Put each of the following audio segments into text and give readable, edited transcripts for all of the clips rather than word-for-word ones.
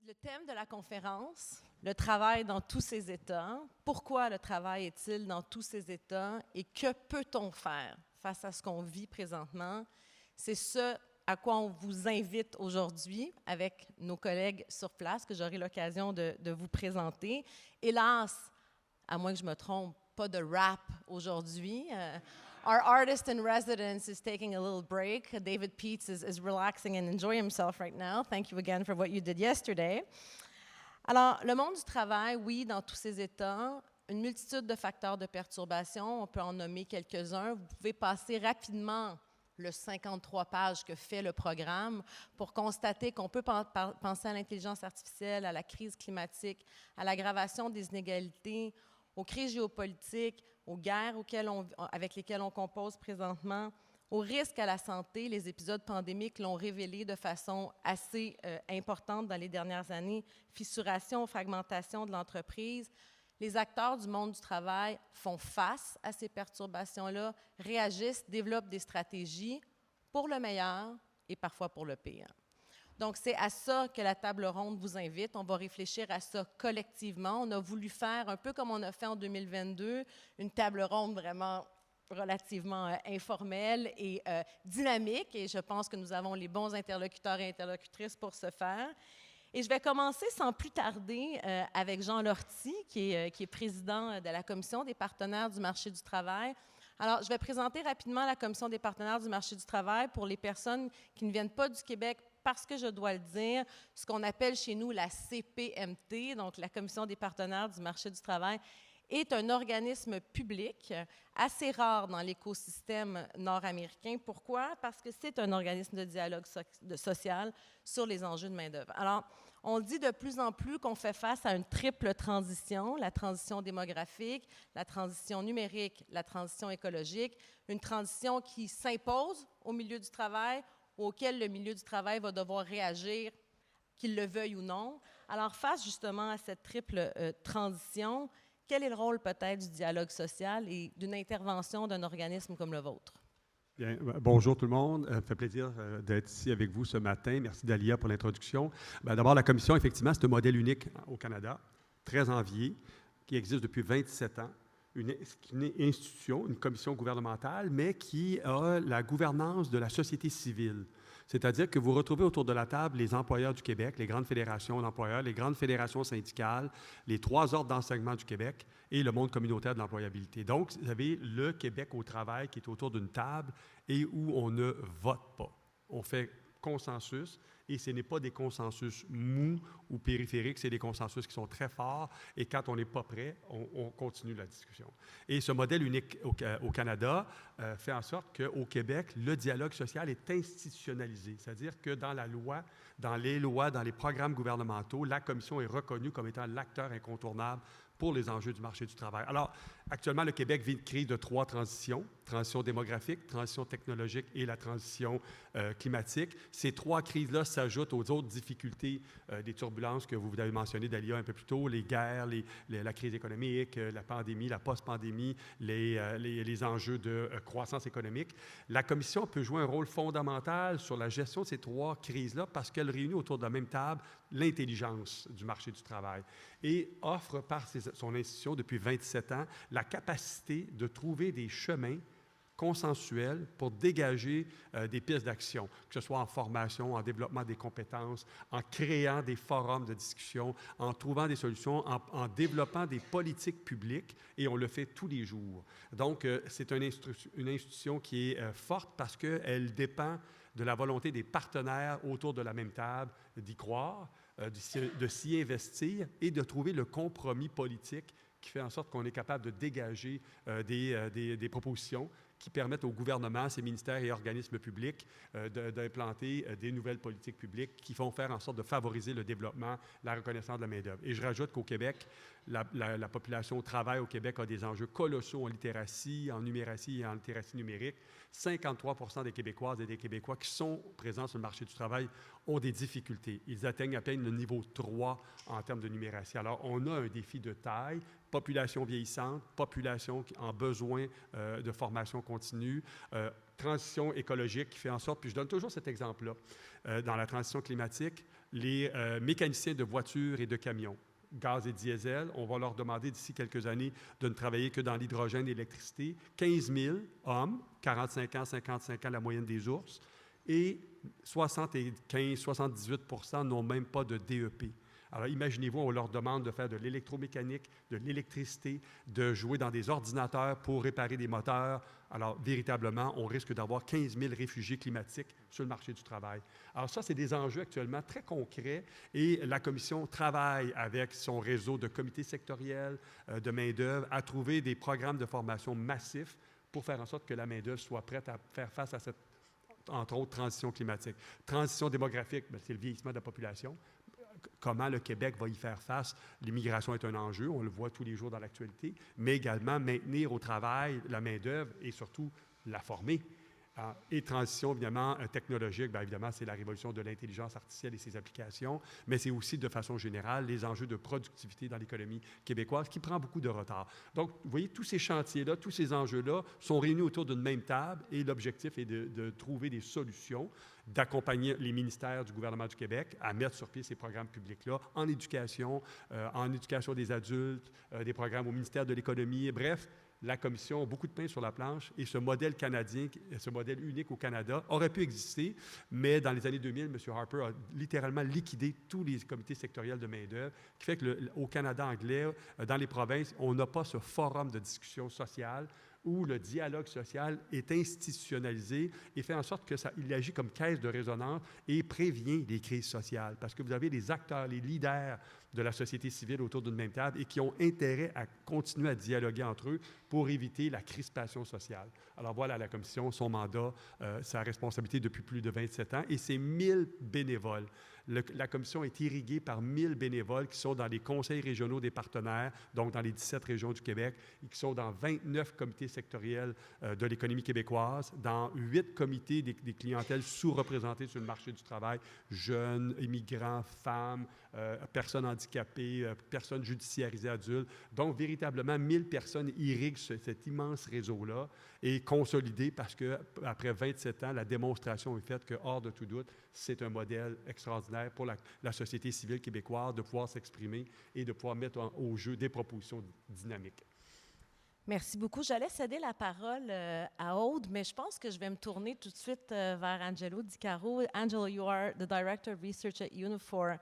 Le thème de la conférence, le travail dans tous ses états. Pourquoi le travail est-il dans tous ses états et que peut-on faire face à ce qu'on vit présentement? C'est ce à quoi on vous invite aujourd'hui avec nos collègues sur place que j'aurai l'occasion de vous présenter. Hélas, à moins que je me trompe, pas de rap aujourd'hui. Our artist in residence is taking a little break. David Peets is relaxing and enjoying himself right now. Thank you again for what you did yesterday. Alors, le monde du travail, oui, dans tous ses états, une multitude de facteurs de perturbation, on peut en nommer quelques-uns. Vous pouvez passer rapidement le 53 pages que fait le programme pour constater qu'on peut penser à l'intelligence artificielle, à la crise climatique, à l'aggravation des inégalités, aux crises géopolitiques, aux guerres avec lesquelles on compose présentement, aux risques à la santé. Les épisodes pandémiques l'ont révélé de façon assez importante dans les dernières années. Fissuration, fragmentation de l'entreprise. Les acteurs du monde du travail font face à ces perturbations-là, réagissent, développent des stratégies pour le meilleur et parfois pour le pire. Donc, c'est à ça que la table ronde vous invite. On va réfléchir à ça collectivement. On a voulu faire, un peu comme on a fait en 2022, une table ronde vraiment relativement informelle et dynamique. Et je pense que nous avons les bons interlocuteurs et interlocutrices pour ce faire. Et je vais commencer sans plus tarder avec Jean Lortie, qui est président de la Commission des partenaires du marché du travail. Alors, je vais présenter rapidement la Commission des partenaires du marché du travail pour les personnes qui ne viennent pas du Québec, parce que je dois le dire, ce qu'on appelle chez nous la CPMT, donc la Commission des partenaires du marché du travail, est un organisme public assez rare dans l'écosystème nord-américain. Pourquoi? Parce que c'est un organisme de dialogue social sur les enjeux de main-d'œuvre. Alors, on dit de plus en plus qu'on fait face à une triple transition, la transition démographique, la transition numérique, la transition écologique, une transition qui s'impose au milieu du travail, auquel le milieu du travail va devoir réagir, qu'il le veuille ou non. Alors, face justement à cette triple transition, quel est le rôle peut-être du dialogue social et d'une intervention d'un organisme comme le vôtre? Bien, bonjour tout le monde. Ça me fait plaisir d'être ici avec vous ce matin. Merci Dalia pour l'introduction. D'abord, la Commission, effectivement, c'est un modèle unique au Canada, très envié, qui existe depuis 27 ans. Une institution, une commission gouvernementale, mais qui a la gouvernance de la société civile. C'est-à-dire que vous retrouvez autour de la table les employeurs du Québec, les grandes fédérations d'employeurs, les grandes fédérations syndicales, les 3 ordres d'enseignement du Québec et le monde communautaire de l'employabilité. Donc, vous avez le Québec au travail qui est autour d'une table et où on ne vote pas. On fait consensus, et ce n'est pas des consensus mous ou périphériques, c'est des consensus qui sont très forts, et quand on n'est pas prêt, on continue la discussion. Et ce modèle unique au Canada fait en sorte qu'au Québec, le dialogue social est institutionnalisé, c'est-à-dire que dans la loi, dans les lois, dans les programmes gouvernementaux, la Commission est reconnue comme étant l'acteur incontournable pour les enjeux du marché du travail. Alors, actuellement, le Québec vit une crise de 3 transitions, transition démographique, transition technologique et la transition climatique. Ces 3 crises-là s'ajoutent aux autres difficultés des turbulences que vous avez mentionnées, Dalia, un peu plus tôt, les guerres, la crise économique, la pandémie, la post-pandémie, les enjeux de croissance économique. La Commission peut jouer un rôle fondamental sur la gestion de ces 3 crises-là parce qu'elle réunit autour de la même table l'intelligence du marché du travail et offre par son institution depuis 27 ans la capacité de trouver des chemins consensuels pour dégager des pistes d'action, que ce soit en formation, en développement des compétences, en créant des forums de discussion, en trouvant des solutions, en développant des politiques publiques, et on le fait tous les jours. Donc, c'est une institution qui est forte parce qu'elle dépend de la volonté des partenaires autour de la même table d'y croire, de s'y investir et de trouver le compromis politique qui fait en sorte qu'on est capable de dégager des propositions qui permettent au gouvernement, ses ministères et organismes publics d'implanter des nouvelles politiques publiques qui vont faire en sorte de favoriser le développement, la reconnaissance de la main-d'œuvre. Et je rajoute qu'au Québec, la population au travail au Québec a des enjeux colossaux en littératie, en numératie et en littératie numérique. 53% des Québécoises et des Québécois qui sont présents sur le marché du travail ont des difficultés. Ils atteignent à peine le niveau 3 en termes de numératie. Alors, on a un défi de taille, population vieillissante, population en besoin de formation continue, transition écologique qui fait en sorte, puis je donne toujours cet exemple-là, dans la transition climatique, les mécaniciens de voitures et de camions, gaz et diesel, on va leur demander d'ici quelques années de ne travailler que dans l'hydrogène et l'électricité. 15 000 hommes, 45 ans, 55 ans, la moyenne des ours, et 75-78 n'ont même pas de DEP. Alors, imaginez-vous, on leur demande de faire de l'électromécanique, de l'électricité, de jouer dans des ordinateurs pour réparer des moteurs. Alors, véritablement, on risque d'avoir 15 000 réfugiés climatiques sur le marché du travail. Alors, ça, c'est des enjeux actuellement très concrets et la Commission travaille avec son réseau de comités sectoriels de main-d'œuvre à trouver des programmes de formation massifs pour faire en sorte que la main-d'œuvre soit prête à faire face à cette, entre autres, transition climatique. Transition démographique, c'est le vieillissement de la population. Comment le Québec va y faire face. L'immigration est un enjeu, on le voit tous les jours dans l'actualité, mais également maintenir au travail la main-d'œuvre et surtout la former. Et transition, évidemment, technologique, bien évidemment, c'est la révolution de l'intelligence artificielle et ses applications, mais c'est aussi, de façon générale, les enjeux de productivité dans l'économie québécoise qui prend beaucoup de retard. Donc, vous voyez, tous ces chantiers-là, tous ces enjeux-là sont réunis autour d'une même table et l'objectif est de trouver des solutions, d'accompagner les ministères du gouvernement du Québec à mettre sur pied ces programmes publics-là en éducation des adultes, des programmes au ministère de l'Économie, bref, la Commission a beaucoup de pain sur la planche et ce modèle canadien, ce modèle unique au Canada, aurait pu exister, mais dans les années 2000, M. Harper a littéralement liquidé tous les comités sectoriels de main-d'œuvre, qui fait qu'au Canada anglais, dans les provinces, on n'a pas ce forum de discussion sociale où le dialogue social est institutionnalisé et fait en sorte qu'il agit comme caisse de résonance et prévient les crises sociales. Parce que vous avez les acteurs, les leaders de la société civile autour d'une même table et qui ont intérêt à continuer à dialoguer entre eux pour éviter la crispation sociale. Alors voilà, la Commission, son mandat, sa responsabilité depuis plus de 27 ans et c'est 1000 bénévoles. La Commission est irriguée par 1000 bénévoles qui sont dans les conseils régionaux des partenaires, donc dans les 17 régions du Québec, et qui sont dans 29 comités sectoriels de l'économie québécoise, dans 8 comités des clientèles sous-représentées sur le marché du travail, jeunes, immigrants, femmes, personnes handicapées, personnes judiciarisées adultes. Donc, véritablement, 1000 personnes irriguent cet immense réseau-là et consolidé parce qu'après 27 ans, la démonstration est faite que, hors de tout doute, c'est un modèle extraordinaire pour la société civile québécoise de pouvoir s'exprimer et de pouvoir mettre au jeu des propositions dynamiques. Merci beaucoup. J'allais céder la parole à Aude, mais je pense que je vais me tourner tout de suite vers Angelo Di Caro. Angelo, you are the Director of Research at Unifor.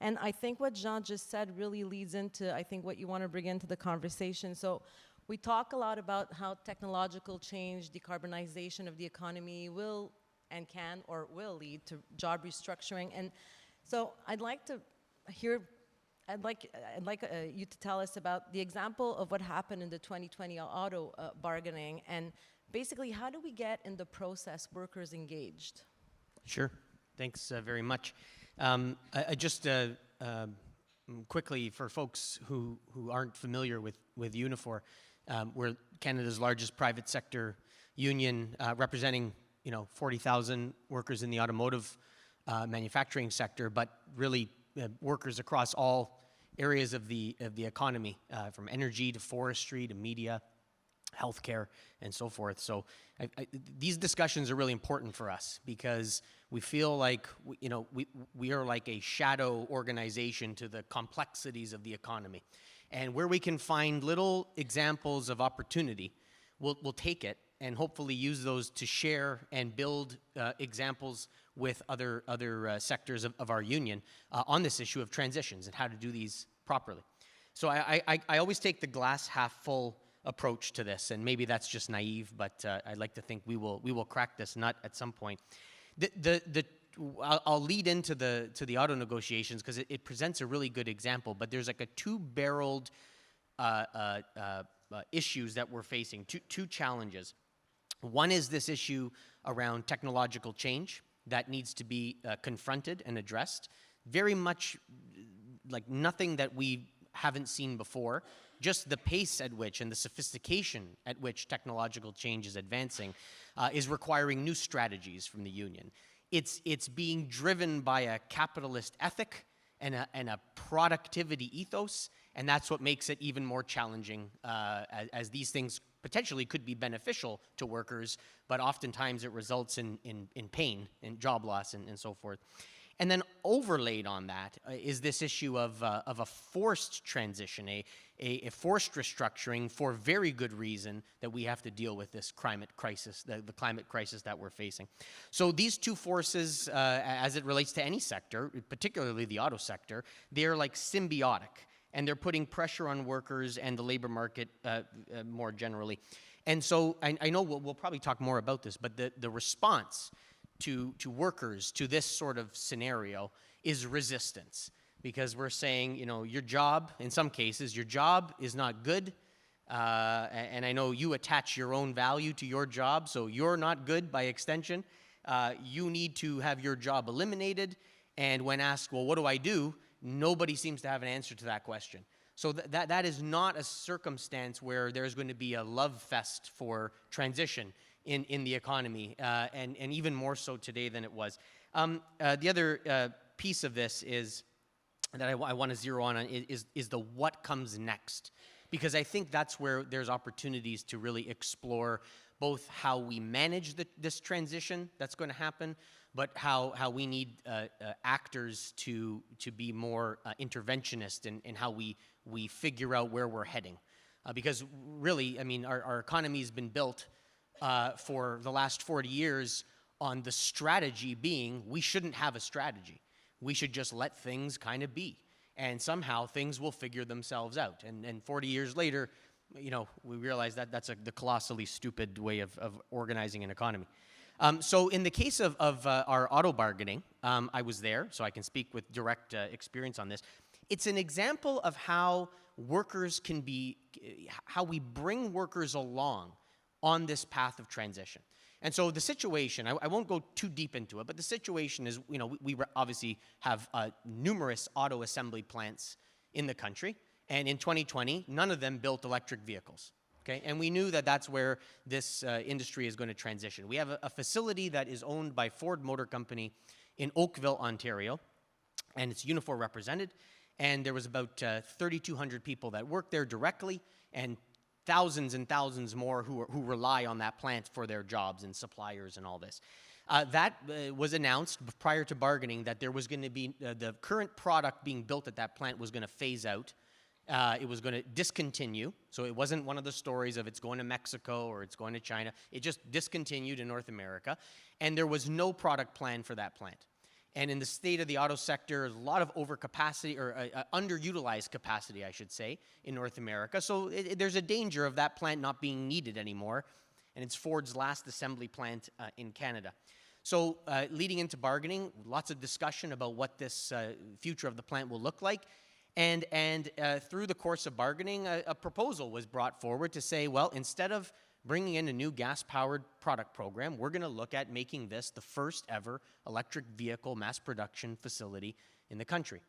And I think what Jean just said really leads into, I think, what you want to bring into the conversation. So we talk a lot about how technological change, decarbonization of the economy will and can or will lead to job restructuring. And so I'd like to hear, I'd like you to tell us about the example of what happened in the 2020 auto bargaining, and basically how do we get in the process workers engaged? Sure. Thanks very much. I just quickly, for folks who aren't familiar with Unifor, we're Canada's largest private sector union, representing 40,000 workers in the automotive manufacturing sector, but really workers across all areas of the economy, from energy to forestry to media, healthcare, and so forth. So these discussions are really important for us because we feel like we are like a shadow organization to the complexities of the economy. And where we can find little examples of opportunity, we'll take it and hopefully use those to share and build examples with other sectors of our union on this issue of transitions and how to do these properly. So I always take the glass half full approach to this, and maybe that's just naive, but I'd like to think we will crack this nut at some point. I'll lead into the auto negotiations because it presents a really good example, but there's like a two-barreled issues that we're facing, two challenges. One is this issue around technological change that needs to be confronted and addressed. Very much like nothing that we haven't seen before, just the pace at which and the sophistication at which technological change is advancing is requiring new strategies from the union. It's being driven by a capitalist ethic and a productivity ethos, and that's what makes it even more challenging as these things potentially could be beneficial to workers, but oftentimes it results in pain and job loss and so forth. And then overlaid on that is this issue of a forced transition, a forced restructuring for very good reason that we have to deal with this climate crisis, the climate crisis that we're facing. So these two forces, as it relates to any sector, particularly the auto sector, they're like symbiotic, and they're putting pressure on workers and the labor market more generally. And so I know we'll probably talk more about this, but the response to workers to this sort of scenario is resistance, because we're saying, you know, your job, in some cases, your job is not good, and I know you attach your own value to your job, so you're not good by extension. You need to have your job eliminated, and when asked, well, what do I do? Nobody seems to have an answer to that question. So that is not a circumstance where there's going to be a love fest for transition in the economy, and even more so today than it was. The other piece of this is that I want to zero on is the what comes next, because I think that's where there's opportunities to really explore both how we manage this transition that's going to happen, but how we need actors to be more interventionist in how we figure out where we're heading. Because really, I mean, our economy has been built for the last 40 years on the strategy being we shouldn't have a strategy. We should just let things kind of be. And somehow things will figure themselves out. And 40 years later, you know, we realize that that's the colossally stupid way of organizing an economy. So in the case of our auto bargaining, I was there, so I can speak with direct experience on this. It's an example of how workers can be, how we bring workers along on this path of transition. And so the situation, I won't go too deep into it, but the situation is, you know, we obviously have numerous auto assembly plants in the country, and in 2020, none of them built electric vehicles. Okay, and we knew that that's where this industry is going to transition. We have a facility that is owned by Ford Motor Company in Oakville, Ontario, and it's Unifor represented, and there was about 3,200 people that work there directly, and thousands and thousands more who rely on that plant for their jobs and suppliers and all this. That was announced prior to bargaining that there was going to be the current product being built at that plant was going to phase out. It was going to discontinue, so it wasn't one of the stories of it's going to Mexico or it's going to China. It just discontinued in North America, and there was no product plan for that plant. And in the state of the auto sector, there's a lot of overcapacity, or underutilized capacity, I should say, in North America. So there's a danger of that plant not being needed anymore, and it's Ford's last assembly plant in Canada. So leading into bargaining, lots of discussion about what this future of the plant will look like. And through the course of bargaining, a proposal was brought forward to say, well, instead of bringing in a new gas-powered product program, we're going to look at making this the first ever electric vehicle mass production facility in the country.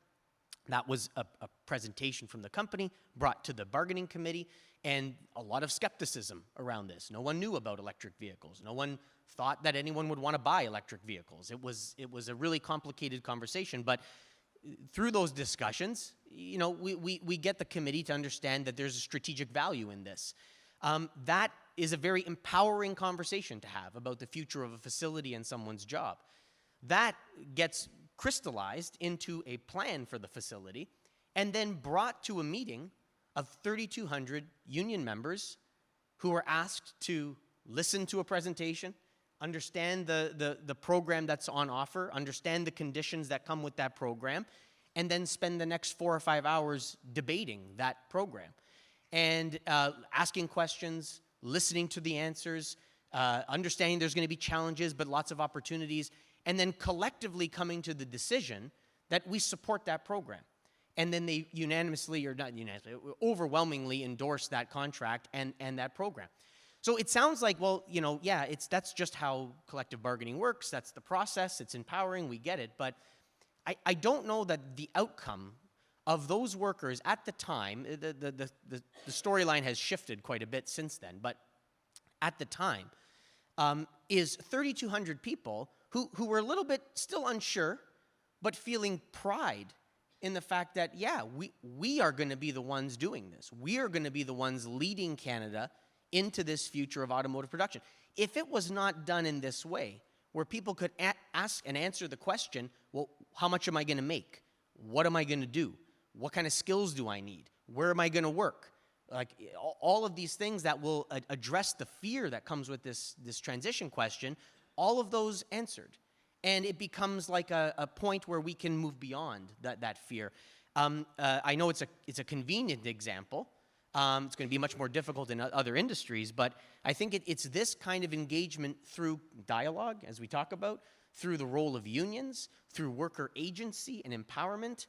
That was a presentation from the company brought to the bargaining committee, and a lot of skepticism around this. No one knew about electric vehicles. No one thought that anyone would want to buy electric vehicles. It was a really complicated conversation, but through those discussions, you know, we get the committee to understand that there's a strategic value in this. That is a very empowering conversation to have about the future of a facility and someone's job. That gets crystallized into a plan for the facility and then brought to a meeting of 3,200 union members who were asked to listen to a presentation, understand the program that's on offer, understand the conditions that come with that program, and then spend the next 4 or 5 hours debating that program and asking questions, listening to the answers, understanding there's going to be challenges but lots of opportunities, and then collectively coming to the decision that we support that program. And then they unanimously, or not unanimously, overwhelmingly endorse that contract and that program. So it sounds like, well, you know, yeah, that's just how collective bargaining works. That's the process. It's empowering. We get it. But I don't know that the outcome of those workers at the time, the storyline has shifted quite a bit since then, but at the time, is 3,200 people who were a little bit still unsure, but feeling pride in the fact that, yeah, we are going to be the ones doing this. We are going to be the ones leading Canada into this future of automotive production. If it was not done in this way, where people could ask and answer the question, well, how much am I going to make? What am I going to do? What kind of skills do I need? Where am I going to work? Like all of these things that will address the fear that comes with this transition question, all of those answered. And it becomes like a point where we can move beyond that fear. I know it's a convenient example. It's going to be much more difficult in other industries, but I think it's this kind of engagement through dialogue, as we talk about, through the role of unions, through worker agency and empowerment,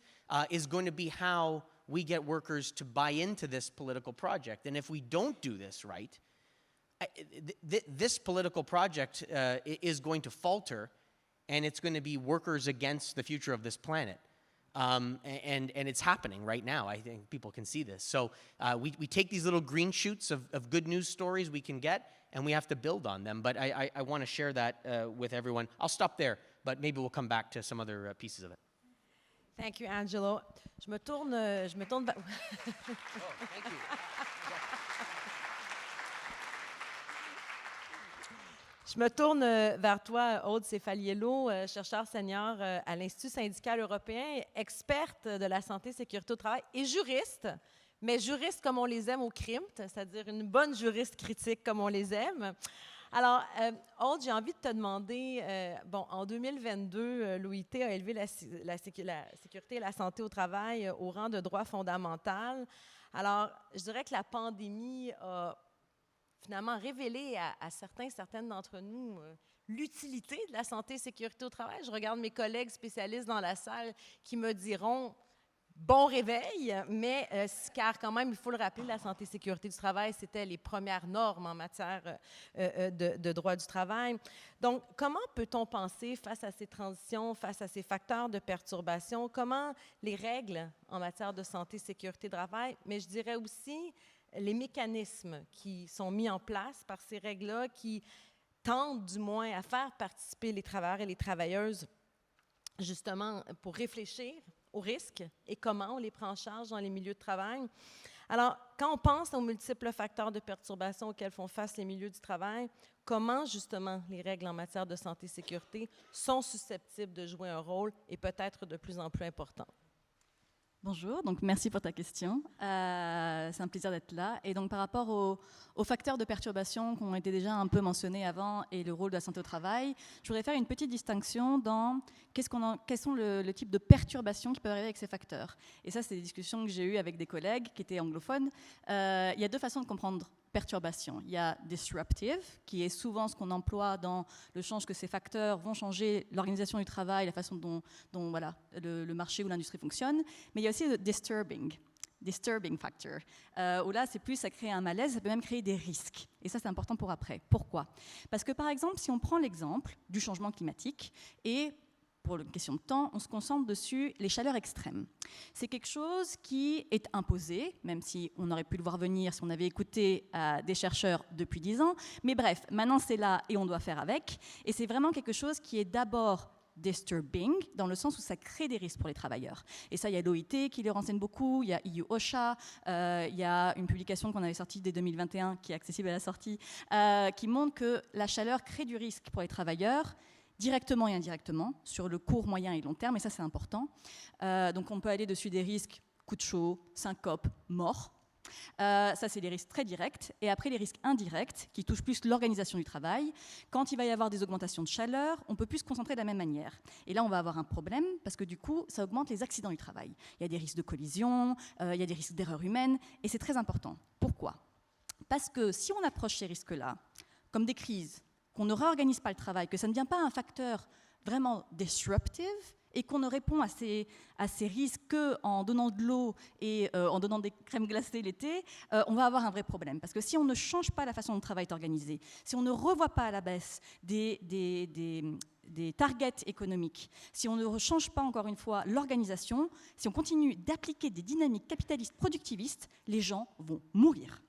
is going to be how we get workers to buy into this political project. And if we don't do this right, this political project is going to falter, and it's going to be workers against the future of this planet. And it's happening right now. I think people can see this. So we take these little green shoots of good news stories we can get, and we have to build on them. But I want to share that with everyone. I'll stop there, but maybe we'll come back to some other pieces of it. Thank you, Angelo. Je me tourne oh, thank you. Je me tourne vers toi, Aude Cefaliello, chercheur senior à l'Institut syndical européen, experte de la santé et sécurité au travail et juriste, mais juriste comme on les aime au CRIMT, c'est-à-dire une bonne juriste critique comme on les aime. Alors, Aude, j'ai envie de te demander, en 2022, l'OIT a élevé la sécurité et la santé au travail au rang de droit fondamental. Alors, je dirais que la pandémie a finalement révélé à certaines d'entre nous l'utilité de la santé et sécurité au travail. Je regarde mes collègues spécialistes dans la salle qui me diront bon réveil, mais car quand même, il faut le rappeler, la santé et sécurité du travail, c'était les premières normes en matière de droit du travail. Donc, comment peut-on penser face à ces transitions, face à ces facteurs de perturbation, comment les règles en matière de santé et sécurité du travail, mais je dirais aussi les mécanismes qui sont mis en place par ces règles-là, qui tendent du moins à faire participer les travailleurs et les travailleuses, justement, pour réfléchir aux risques et comment on les prend en charge dans les milieux de travail. Alors, quand on pense aux multiples facteurs de perturbation auxquels font face les milieux du travail, comment, justement, les règles en matière de santé et sécurité sont susceptibles de jouer un rôle et peut-être de plus en plus important? Bonjour, donc merci pour ta question. C'est un plaisir d'être là. Et donc par rapport aux facteurs de perturbation qui ont été déjà un peu mentionnés avant et le rôle de la santé au travail, je voudrais faire une petite distinction dans quels sont le type de perturbations qui peuvent arriver avec ces facteurs. Et ça, c'est des discussions que j'ai eues avec des collègues qui étaient anglophones. Il y a deux façons de comprendre perturbation. Il y a disruptive, qui est souvent ce qu'on emploie dans le sens que ces facteurs vont changer l'organisation du travail, la façon dont voilà, le marché ou l'industrie fonctionne. Mais il y a aussi le disturbing factor, où là, c'est plus, ça crée un malaise, ça peut même créer des risques. Et ça, c'est important pour après. Pourquoi? Parce que, par exemple, si on prend l'exemple du changement climatique et pour une question de temps, on se concentre dessus les chaleurs extrêmes. C'est quelque chose qui est imposé, même si on aurait pu le voir venir si on avait écouté des chercheurs depuis 10 ans. Mais bref, maintenant c'est là et on doit faire avec. Et c'est vraiment quelque chose qui est d'abord disturbing, dans le sens où ça crée des risques pour les travailleurs. Et ça, il y a l'OIT qui les renseigne beaucoup, il y a EU OSHA, il y a une publication qu'on avait sortie dès 2021, qui est accessible à la sortie, qui montre que la chaleur crée du risque pour les travailleurs, directement et indirectement, sur le court, moyen et long terme, et ça c'est important. Donc on peut aller dessus des risques, coup de chaud, syncope, mort. Ça c'est les risques très directs. Et après les risques indirects, qui touchent plus l'organisation du travail. Quand il va y avoir des augmentations de chaleur, on ne peut plus se concentrer de la même manière. Et là on va avoir un problème, parce que du coup ça augmente les accidents du travail. Il y a des risques de collision, il y a des risques d'erreur humaine, et c'est très important. Pourquoi? Parce que si on approche ces risques-là comme des crises, qu'on ne réorganise pas le travail, que ça ne devient pas un facteur vraiment disruptive et qu'on ne répond à ces risques qu'en donnant de l'eau et en donnant des crèmes glacées l'été, on va avoir un vrai problème. Parce que si on ne change pas la façon dont le travail est organisé, si on ne revoit pas à la baisse des targets économiques, si on ne change pas encore une fois l'organisation, si on continue d'appliquer des dynamiques capitalistes productivistes, les gens vont mourir.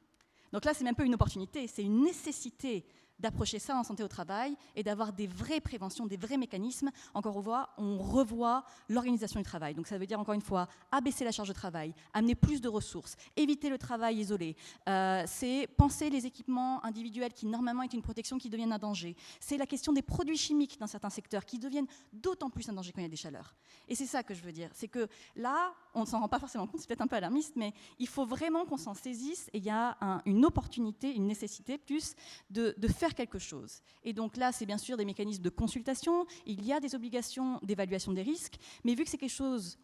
Donc là, c'est même pas une opportunité, c'est une nécessité d'approcher ça en santé au travail et d'avoir des vraies préventions, des vrais mécanismes. Encore une fois, on revoit l'organisation du travail. Donc ça veut dire encore une fois abaisser la charge de travail, amener plus de ressources, éviter le travail isolé. C'est penser les équipements individuels qui normalement est une protection qui deviennent un danger. C'est la question des produits chimiques dans certains secteurs qui deviennent d'autant plus un danger quand il y a des chaleurs. Et c'est ça que je veux dire. C'est que là, on ne s'en rend pas forcément compte, c'est peut-être un peu alarmiste, mais il faut vraiment qu'on s'en saisisse et il y a une opportunité, une nécessité plus de faire quelque chose. Et donc là, c'est bien sûr des mécanismes de consultation, il y a des obligations d'évaluation des risques, mais vu que c'est quelque chose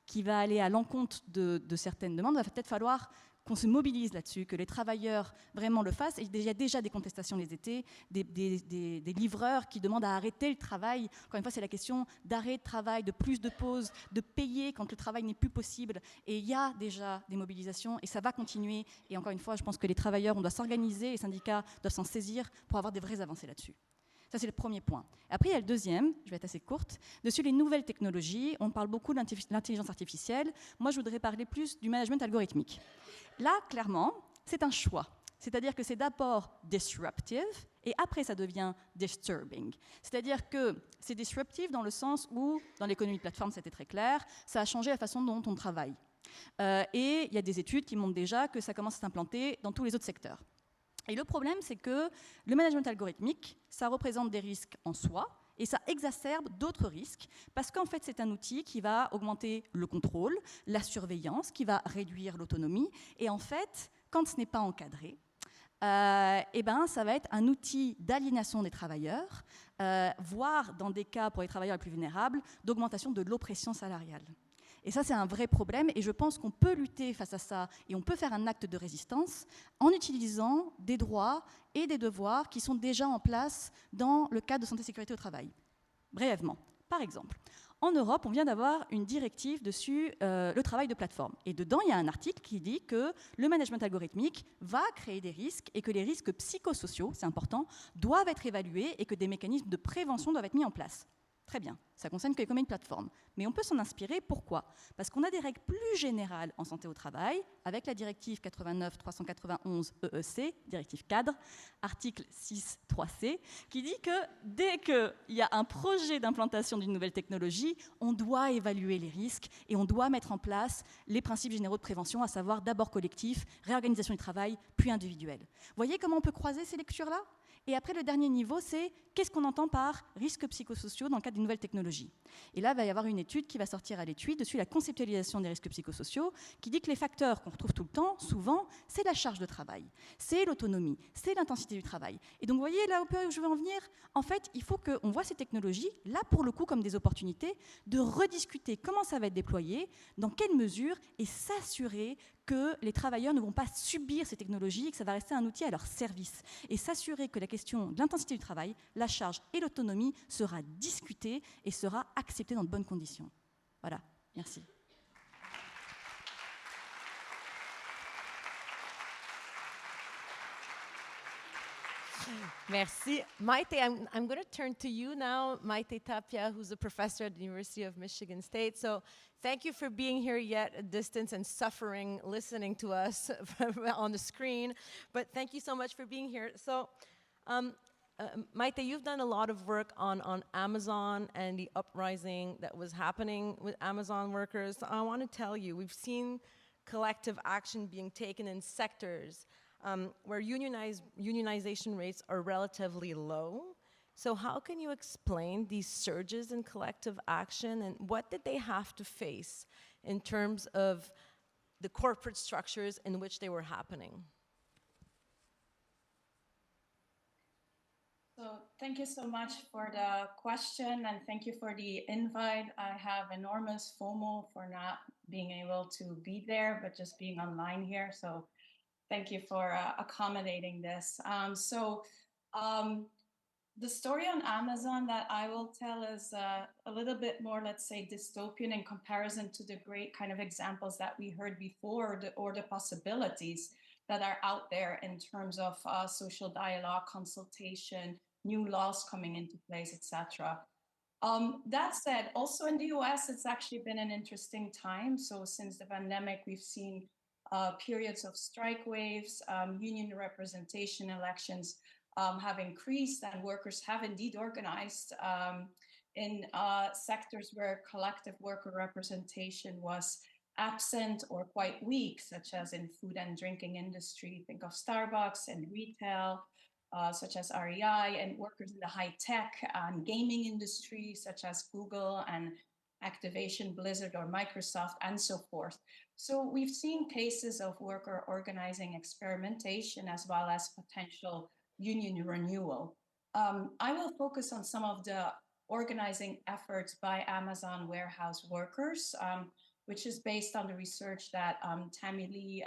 qui va aller à l'encontre de certaines demandes, il va peut-être falloir qu'on se mobilise là-dessus, que les travailleurs vraiment le fassent. Et il y a déjà des contestations les étés, des livreurs qui demandent à arrêter le travail. Encore une fois, c'est la question d'arrêt de travail, de plus de pauses, de payer quand le travail n'est plus possible. Et il y a déjà des mobilisations et ça va continuer. Et encore une fois, je pense que les travailleurs, on doit s'organiser, les syndicats doivent s'en saisir pour avoir des vraies avancées là-dessus. Ça, c'est le premier point. Après, il y a le deuxième, je vais être assez courte, dessus les nouvelles technologies. On parle beaucoup de l'intelligence artificielle. Moi, je voudrais parler plus du management algorithmique. Là, clairement, c'est un choix. C'est-à-dire que c'est d'abord disruptive et après, ça devient disturbing. C'est-à-dire que c'est disruptive dans le sens où, dans l'économie de plateforme, c'était très clair, ça a changé la façon dont on travaille. Et il y a des études qui montrent déjà que ça commence à s'implanter dans tous les autres secteurs. Et le problème, c'est que le management algorithmique, ça représente des risques en soi et ça exacerbe d'autres risques parce qu'en fait, c'est un outil qui va augmenter le contrôle, la surveillance, qui va réduire l'autonomie. Et en fait, quand ce n'est pas encadré, eh ben, ça va être un outil d'aliénation des travailleurs, voire dans des cas pour les travailleurs les plus vulnérables, d'augmentation de l'oppression salariale. Et ça, c'est un vrai problème et je pense qu'on peut lutter face à ça et on peut faire un acte de résistance en utilisant des droits et des devoirs qui sont déjà en place dans le cadre de santé et sécurité au travail. Brièvement, par exemple, en Europe, on vient d'avoir une directive dessus le travail de plateforme. Et dedans, il y a un article qui dit que le management algorithmique va créer des risques et que les risques psychosociaux, c'est important, doivent être évalués et que des mécanismes de prévention doivent être mis en place. Très bien, ça concerne que combien de plateformes. Mais on peut s'en inspirer, pourquoi? Parce qu'on a des règles plus générales en santé au travail, avec la directive 89-391 EEC, directive cadre, article 6.3c, qui dit que dès qu'il y a un projet d'implantation d'une nouvelle technologie, on doit évaluer les risques et on doit mettre en place les principes généraux de prévention, à savoir d'abord collectif, réorganisation du travail, puis individuel. Vous voyez comment on peut croiser ces lectures-là? Et après, le dernier niveau, c'est qu'est-ce qu'on entend par risques psychosociaux dans le cadre d'une nouvelle technologie. Et là, il va y avoir une étude qui va sortir à l'étude dessus la conceptualisation des risques psychosociaux, qui dit que les facteurs qu'on retrouve tout le temps, souvent, c'est la charge de travail, c'est l'autonomie, c'est l'intensité du travail. Et donc, vous voyez là où je veux en venir? En fait, il faut qu'on voit ces technologies, là, pour le coup, comme des opportunités, de rediscuter comment ça va être déployé, dans quelle mesure, et s'assurer que les travailleurs ne vont pas subir ces technologies et que ça va rester un outil à leur service. Et s'assurer que la question de l'intensité du travail, la charge et l'autonomie sera discutée et sera acceptée dans de bonnes conditions. Voilà, merci. Merci. Maite, I'm going to turn to you now, Maite Tapia, who's a professor at the University of Michigan State. So thank you for being here yet at distance and suffering, listening to us on the screen. But thank you so much for being here. So, Maite, you've done a lot of work on Amazon and the uprising that was happening with Amazon workers. So I want to tell you, we've seen collective action being taken in sectors where unionization rates are relatively low. So how can you explain these surges in collective action and what did they have to face in terms of the corporate structures in which they were happening? So thank you so much for the question and thank you for the invite. I have enormous FOMO for not being able to be there, but just being online here. So thank you for accommodating this. The story on Amazon that I will tell is a little bit more, let's say, dystopian in comparison to the great kind of examples that we heard before, or the possibilities that are out there in terms of social dialogue, consultation, new laws coming into place, etc. That said, also in the US, it's actually been an interesting time. So since the pandemic, we've seen periods of strike waves, union representation, elections have increased, and workers have indeed organized in sectors where collective worker representation was absent or quite weak, such as in food and drinking industry. Think of Starbucks, and retail, such as REI, and workers in the high tech and gaming industry, such as Google and Activation, Blizzard, or Microsoft, and so forth. So we've seen cases of worker organizing experimentation as well as potential union renewal. I will focus on some of the organizing efforts by Amazon warehouse workers, which is based on the research that Tammy Lee,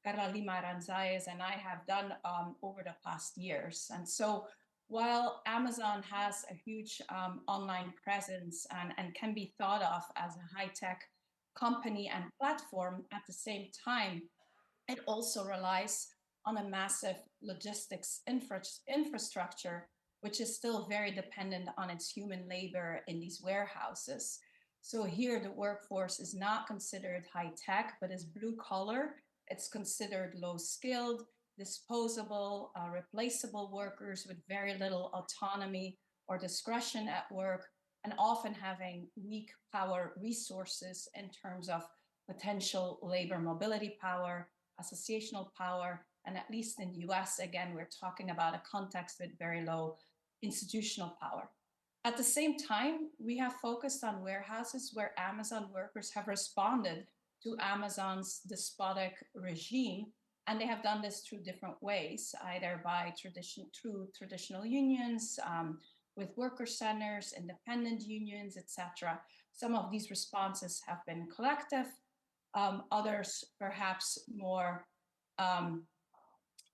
Carla Lima Aranzayes, and I have done over the past years. And so while Amazon has a huge online presence and can be thought of as a high-tech company and platform, at the same time, it also relies on a massive logistics infrastructure, which is still very dependent on its human labor in these warehouses. So here the workforce is not considered high tech, but is blue collar. It's considered low skilled, disposable, replaceable workers with very little autonomy or discretion at work, and often having weak power resources in terms of potential labor mobility power, associational power, and at least in the US, again, we're talking about a context with very low institutional power. At the same time, we have focused on warehouses where Amazon workers have responded to Amazon's despotic regime, and they have done this through different ways, either by through traditional unions, with worker centers, independent unions, etc. Some of these responses have been collective, others perhaps more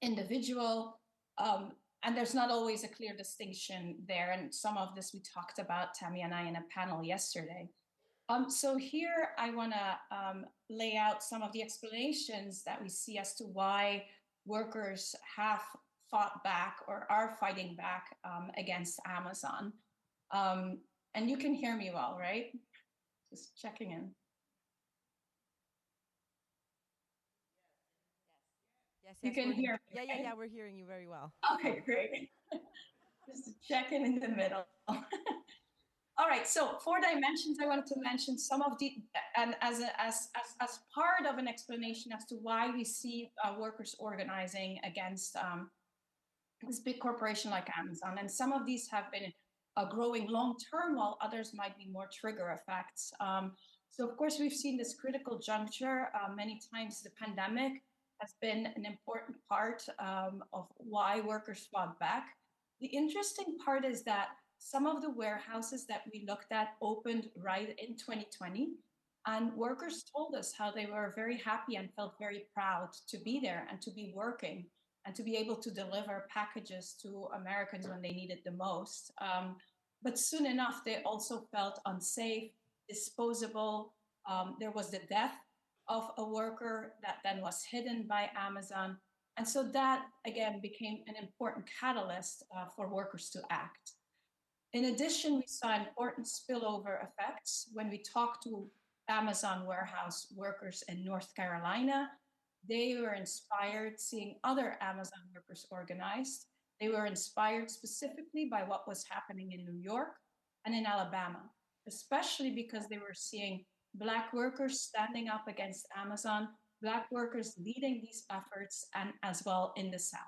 individual, and there's not always a clear distinction there. And some of this we talked about, Tammy and I, in a panel yesterday. So here I want to lay out some of the explanations that we see as to why workers have fought back or are fighting back against Amazon. And you can hear me well, right? Just checking in. Yes, You can hear me. Yeah, we're hearing you very well. Okay, great. Just checking in the middle. All right, so 4 dimensions, I wanted to mention some of the, and as part of an explanation as to why we see workers organizing against this big corporation like Amazon. And some of these have been growing long-term, while others might be more trigger effects. So of course, we've seen this critical juncture. Many times the pandemic has been an important part of why workers fought back. The interesting part is that some of the warehouses that we looked at opened right in 2020, and workers told us how they were very happy and felt very proud to be there and to be working and to be able to deliver packages to Americans when they needed the most. But soon enough, they also felt unsafe, disposable. There was the death of a worker that then was hidden by Amazon. And so that, again, became an important catalyst for workers to act. In addition, we saw important spillover effects when we talked to Amazon warehouse workers in North Carolina. They were inspired seeing other Amazon workers organized. They were inspired specifically by what was happening in New York and in Alabama, especially because they were seeing Black workers standing up against Amazon, Black workers leading these efforts, and as well in the South.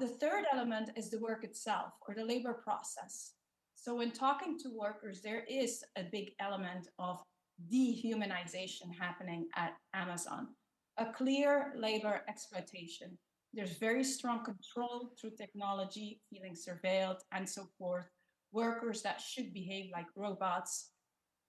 The third element is the work itself, or the labor process. So when talking to workers, there is a big element of dehumanization happening at Amazon, a clear labor exploitation. There's very strong control through technology, feeling surveilled, and so forth, workers that should behave like robots.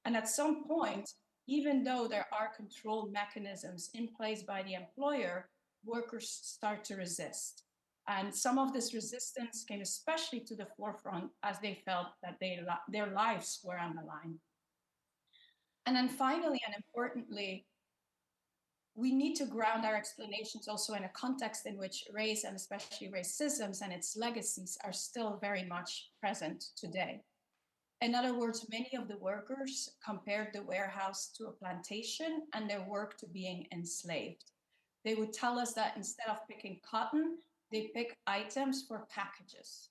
And at some point, even though there are control mechanisms in place by the employer, workers start to resist. And some of this resistance came especially to the forefront as they felt that their lives were on the line. And then finally, and importantly, we need to ground our explanations also in a context in which race, and especially racism and its legacies, are still very much present today. In other words, many of the workers compared the warehouse to a plantation and their work to being enslaved. They would tell us that instead of picking cotton, they pick items for packages.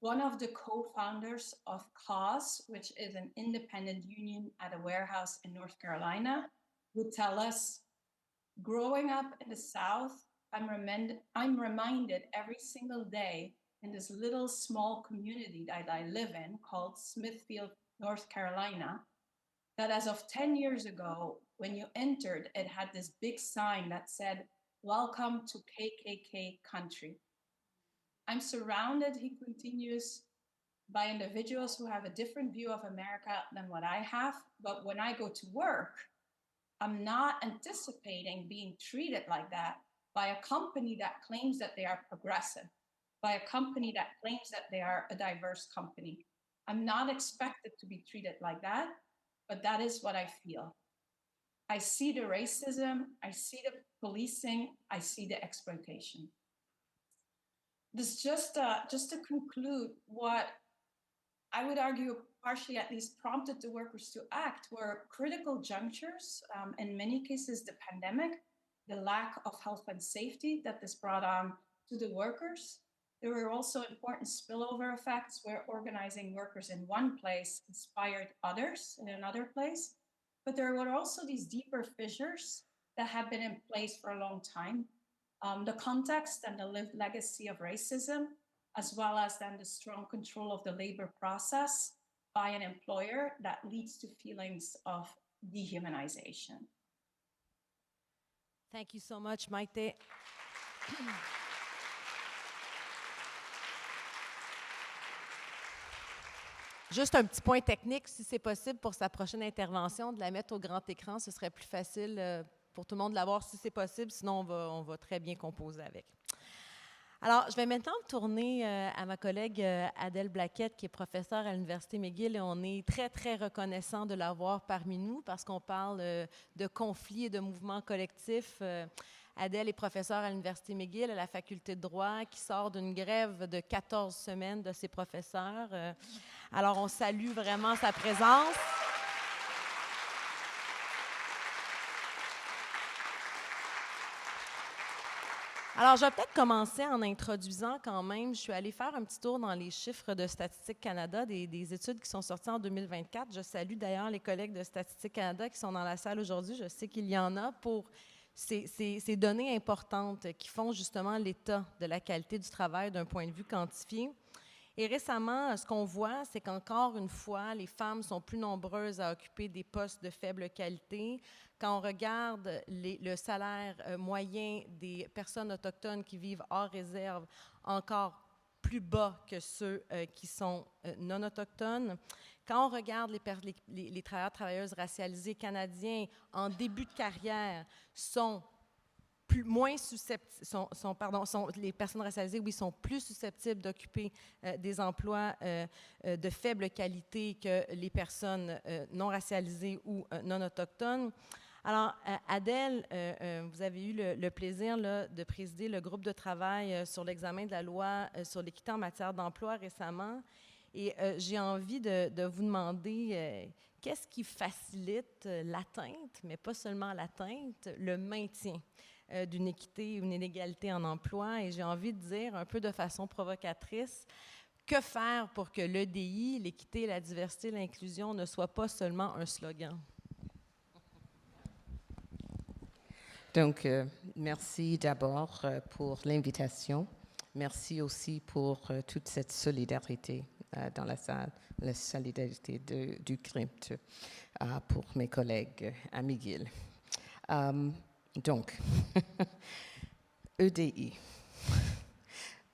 One of the co-founders of CAUSE, which is an independent union at a warehouse in North Carolina, would tell us, growing up in the South, I'm reminded every single day in this little small community that I live in called Smithfield, North Carolina, that as of 10 years ago, when you entered, it had this big sign that said, "Welcome to KKK country." I'm surrounded, he continues, by individuals who have a different view of America than what I have. But when I go to work, I'm not anticipating being treated like that by a company that claims that they are progressive, by a company that claims that they are a diverse company. I'm not expected to be treated like that, but that is what I feel. I see the racism, I see the policing, I see the exploitation. This just to conclude, what I would argue partially at least prompted the workers to act were critical junctures, in many cases the pandemic, the lack of health and safety that this brought on to the workers. There were also important spillover effects where organizing workers in one place inspired others in another place. But there were also these deeper fissures that have been in place for a long time. The context and the lived legacy of racism, as well as then the strong control of the labor process by an employer that leads to feelings of dehumanization. Thank you so much, Maite. Juste un petit point technique, si c'est possible pour sa prochaine intervention, de la mettre au grand écran, ce serait plus facile pour tout le monde de la voir si c'est possible, sinon on va très bien composer avec. Alors, je vais maintenant me tourner à ma collègue Adèle Blaquette, qui est professeure à l'Université McGill, et on est très, très reconnaissant de l'avoir parmi nous parce qu'on parle de conflits et de mouvements collectifs. Adèle est professeure à l'Université McGill, à la faculté de droit, qui sort d'une grève de 14 semaines de ses professeurs. Alors, on salue vraiment sa présence. Alors, je vais peut-être commencer en introduisant quand même, je suis allée faire un petit tour dans les chiffres de Statistique Canada, des études qui sont sorties en 2024. Je salue d'ailleurs les collègues de Statistique Canada qui sont dans la salle aujourd'hui. Je sais qu'il y en a pour ces données importantes qui font justement l'état de la qualité du travail d'un point de vue quantifié. Et récemment, ce qu'on voit, c'est qu'encore une fois, les femmes sont plus nombreuses à occuper des postes de faible qualité. Quand on regarde le salaire moyen des personnes autochtones qui vivent hors réserve, encore plus bas que ceux qui sont non autochtones. Quand on regarde les travailleurs, travailleuses racialisés canadiens en début de carrière, les personnes racialisées, oui, sont plus susceptibles d'occuper des emplois de faible qualité que les personnes non racialisées ou non autochtones. Alors, Adèle, vous avez eu le plaisir là, de présider le groupe de travail sur l'examen de la loi sur l'équité en matière d'emploi récemment. Et j'ai envie de vous demander qu'est-ce qui facilite l'atteinte, mais pas seulement l'atteinte, le maintien d'une équité ou une inégalité en emploi. Et j'ai envie de dire, un peu de façon provocatrice, que faire pour que l'EDI, l'équité, la diversité, l'inclusion, ne soit pas seulement un slogan? Donc, merci d'abord pour l'invitation. Merci aussi pour toute cette solidarité dans la salle, la solidarité du CRIMT pour mes collègues à McGill. Donc, EDI.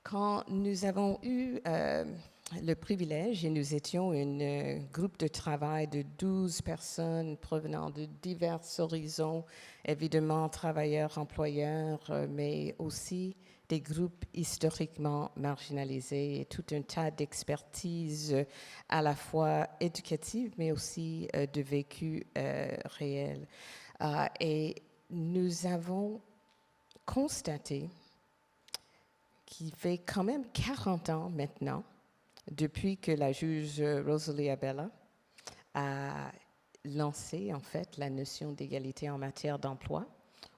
Quand nous avons eu le privilège, et nous étions un groupe de travail de 12 personnes provenant de divers horizons, évidemment travailleurs, employeurs, mais aussi des groupes historiquement marginalisés et tout un tas d'expertises à la fois éducatives, mais aussi de vécu réel. Et nous avons constaté qu'il fait quand même 40 ans maintenant depuis que la juge Rosalie Abella a lancé en fait la notion d'égalité en matière d'emploi,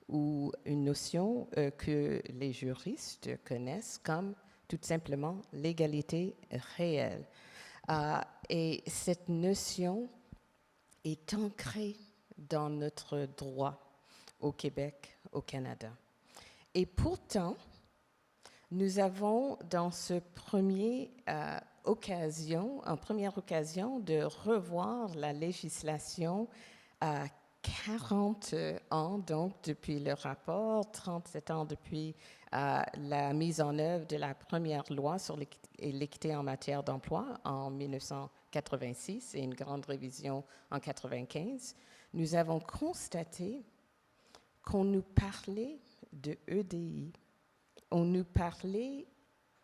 ou une notion que les juristes connaissent comme tout simplement l'égalité réelle. Et cette notion est ancrée dans notre droit au Québec, au Canada. Et pourtant, nous avons dans ce première occasion de revoir la législation à 40 ans, donc depuis le rapport, 37 ans depuis la mise en œuvre de la première loi sur l'équité en matière d'emploi en 1986 et une grande révision en 1995, nous avons constaté qu'on nous parlait de EDI, on nous parlait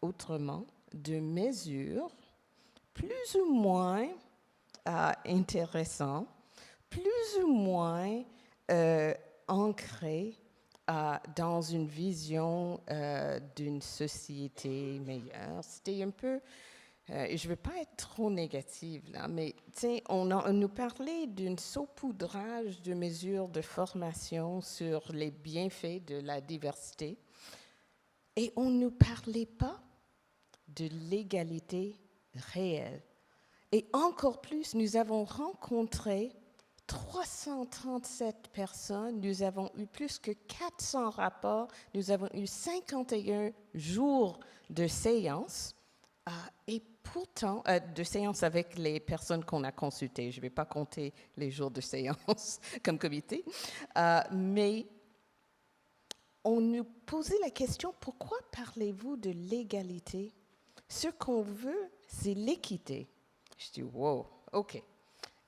autrement de mesures plus ou moins intéressantes, plus ou moins ancrées dans une vision d'une société meilleure. C'était un peu, et je ne veux pas être trop négative là, mais on nous parlait d'un saupoudrage de mesures de formation sur les bienfaits de la diversité, et on ne nous parlait pas de l'égalité réelle. Et encore plus, nous avons rencontré 337 personnes, nous avons eu plus que 400 rapports, nous avons eu 51 jours de séances, et pourtant, de séances avec les personnes qu'on a consultées. Je ne vais pas compter les jours de séance comme comité, mais on nous posait la question, pourquoi parlez-vous de l'égalité? Ce qu'on veut, c'est l'équité. Je dis, wow, OK.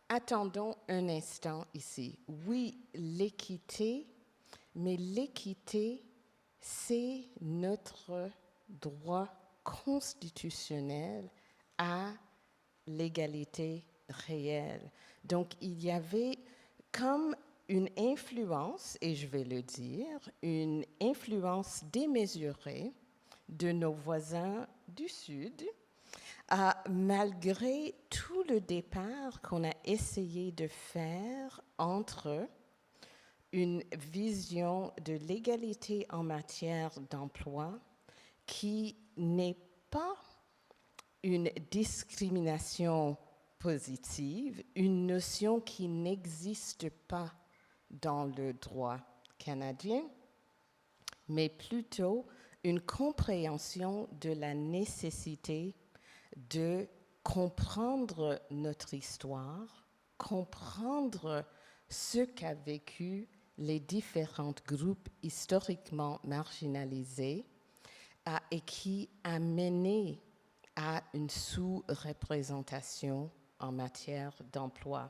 Attendons un instant ici. Oui, l'équité, mais l'équité, c'est notre droit constitutionnel à l'égalité réelle. Donc, il y avait comme une influence, et je vais le dire, une influence démesurée de nos voisins du Sud, malgré tout le départ qu'on a essayé de faire entre une vision de l'égalité en matière d'emploi qui n'est pas une discrimination positive, une notion qui n'existe pas dans le droit canadien, mais plutôt une compréhension de la nécessité de comprendre notre histoire, comprendre ce qu'a vécu les différents groupes historiquement marginalisés et qui a mené à une sous-représentation en matière d'emploi.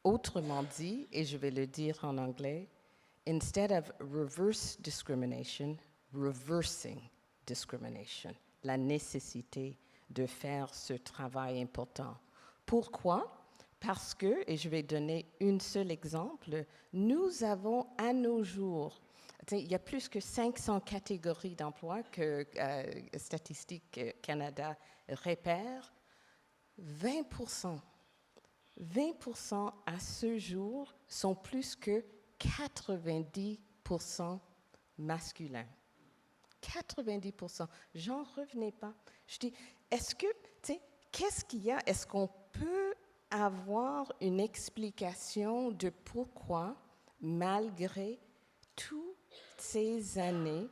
Autrement dit, et je vais le dire en anglais, instead of reverse discrimination, reversing discrimination, la nécessité de faire ce travail important. Pourquoi? Parce que, et je vais donner un seul exemple, nous avons à nos jours, il y a plus que 500 catégories d'emplois que Statistique Canada repère, 20% à ce jour sont plus que 90% masculins. 90%. J'en revenais pas. Je dis, est-ce que, qu'est-ce qu'il y a? Est-ce qu'on peut avoir une explication de pourquoi, malgré toutes ces années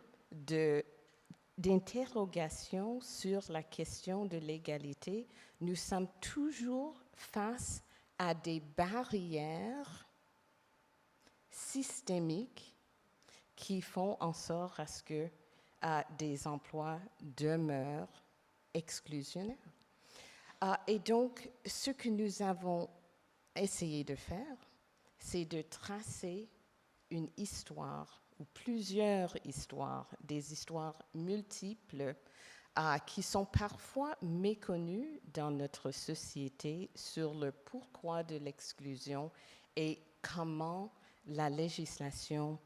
d'interrogation sur la question de l'égalité, nous sommes toujours face à des barrières systémiques qui font en sorte à ce que des emplois demeurent exclusionnaires. Et donc, ce que nous avons essayé de faire, c'est de tracer une histoire ou plusieurs histoires, des histoires multiples qui sont parfois méconnues dans notre société sur le pourquoi de l'exclusion et comment la législation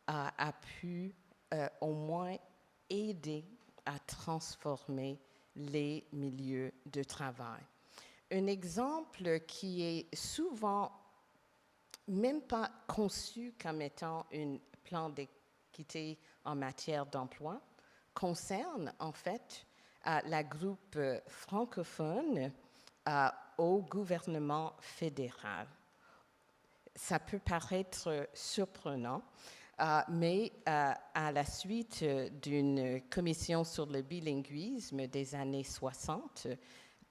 a pu au moins aider à transformer les milieux de travail. Un exemple qui est souvent même pas conçu comme étant une plan d'équité en matière d'emploi concerne en fait la groupe francophone au gouvernement fédéral. Ça peut paraître surprenant, mais à la suite d'une commission sur le bilinguisme des années 60,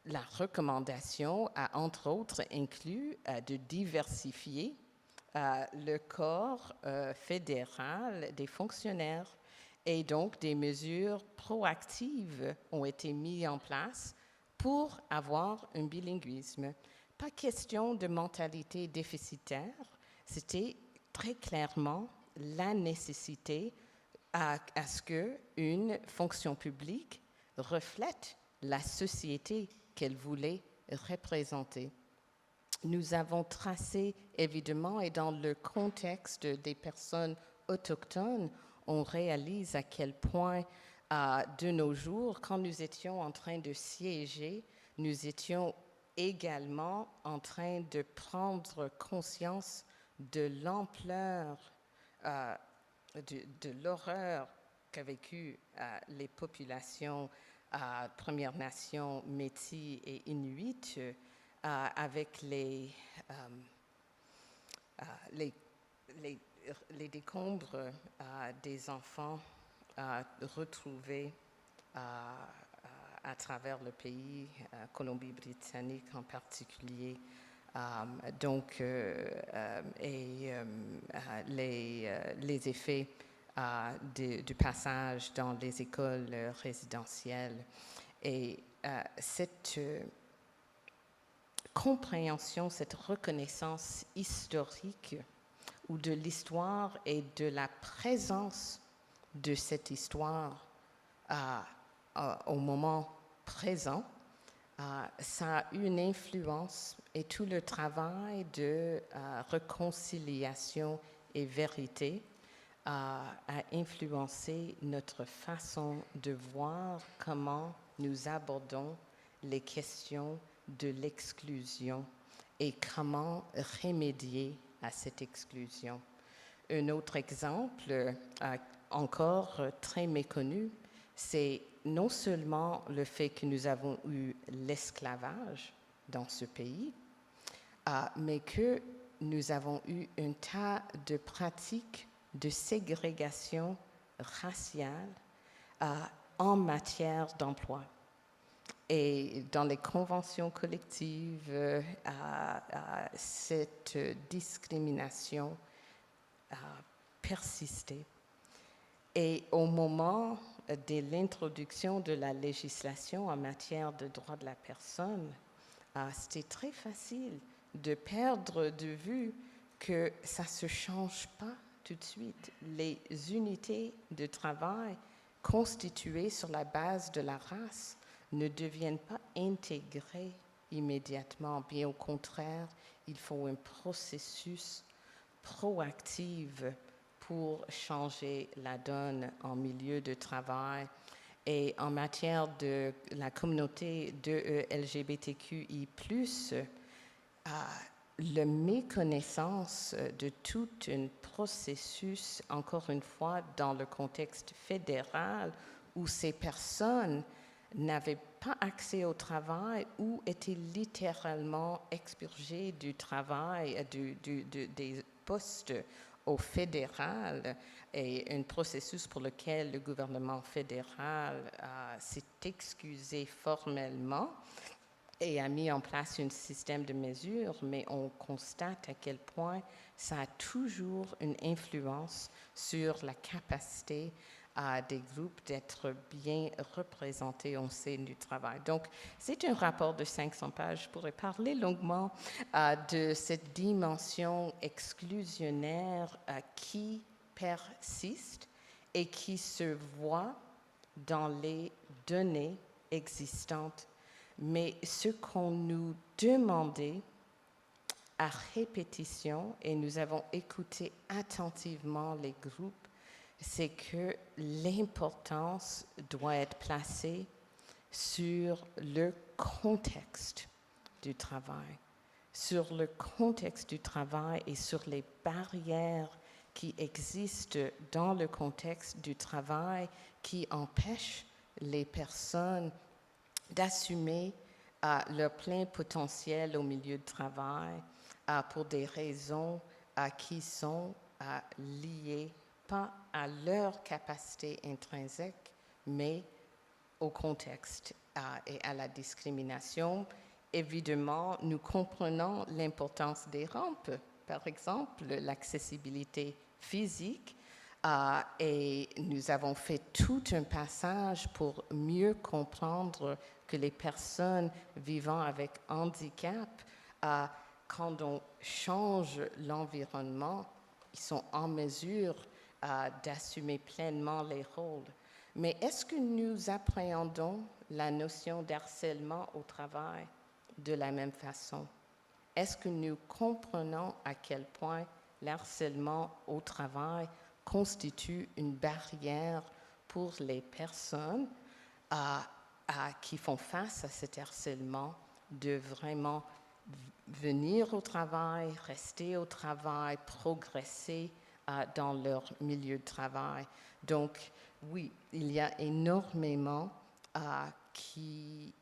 la recommandation a entre autres inclus de diversifier le corps fédéral des fonctionnaires et donc des mesures proactives ont été mises en place pour avoir un bilinguisme. Pas question de mentalité déficitaire, c'était très clairement la nécessité à ce qu'une fonction publique reflète la société qu'elle voulait représenter. Nous avons tracé, évidemment, et dans le contexte des personnes autochtones, on réalise à quel point, de nos jours, quand nous étions en train de siéger, nous étions également en train de prendre conscience de l'ampleur, de l'horreur qu'a vécu les populations Premières Nations, Métis et Inuits avec les décombres des enfants retrouvés à travers le pays, Colombie-Britannique en particulier, les effets du passage dans les écoles résidentielles. Et cette compréhension, cette reconnaissance historique ou de l'histoire et de la présence de cette histoire au moment présent, ça a eu une influence et tout le travail de réconciliation et vérité a influencé notre façon de voir comment nous abordons les questions de l'exclusion et comment remédier à cette exclusion. Un autre exemple, encore très méconnu, c'est non seulement le fait que nous avons eu l'esclavage dans ce pays, mais que nous avons eu un tas de pratiques de ségrégation raciale en matière d'emploi. Et dans les conventions collectives, cette discrimination a persisté. Et au moment de l'introduction de la législation en matière de droits de la personne, c'était très facile de perdre de vue que ça ne se change pas tout de suite. Les unités de travail constituées sur la base de la race ne deviennent pas intégrées immédiatement. Bien au contraire, il faut un processus proactif pour changer la donne en milieu de travail. Et en matière de la communauté de LGBTQI+, la méconnaissance de tout un processus, encore une fois, dans le contexte fédéral, où ces personnes n'avaient pas accès au travail ou étaient littéralement expurgées du travail, des postes au fédéral, et un processus pour lequel le gouvernement fédéral s'est excusé formellement et a mis en place un système de mesures, mais on constate à quel point ça a toujours une influence sur la capacité des groupes d'être bien représentés au sein du travail. Donc, c'est un rapport de 500 pages. Je pourrais parler longuement de cette dimension exclusionnaire qui persiste et qui se voit dans les données existantes. Mais ce qu'on nous demandait à répétition, et nous avons écouté attentivement les groupes, c'est que l'importance doit être placée sur le contexte du travail, sur le contexte du travail et sur les barrières qui existent dans le contexte du travail qui empêchent les personnes d'assumer leur plein potentiel au milieu de travail pour des raisons qui sont liées pas à leur capacité intrinsèque, mais au contexte et à la discrimination. Évidemment, nous comprenons l'importance des rampes, par exemple l'accessibilité physique, et nous avons fait tout un passage pour mieux comprendre que les personnes vivant avec handicap, quand on change l'environnement, ils sont en mesure d'assumer pleinement les rôles. Mais est-ce que nous appréhendons la notion d'harcèlement au travail de la même façon? Est-ce que nous comprenons à quel point l'harcèlement au travail constitue une barrière pour les personnes qui font face à cet harcèlement de vraiment venir au travail, rester au travail, progresser dans leur milieu de travail? Donc, oui, il y a énormément qui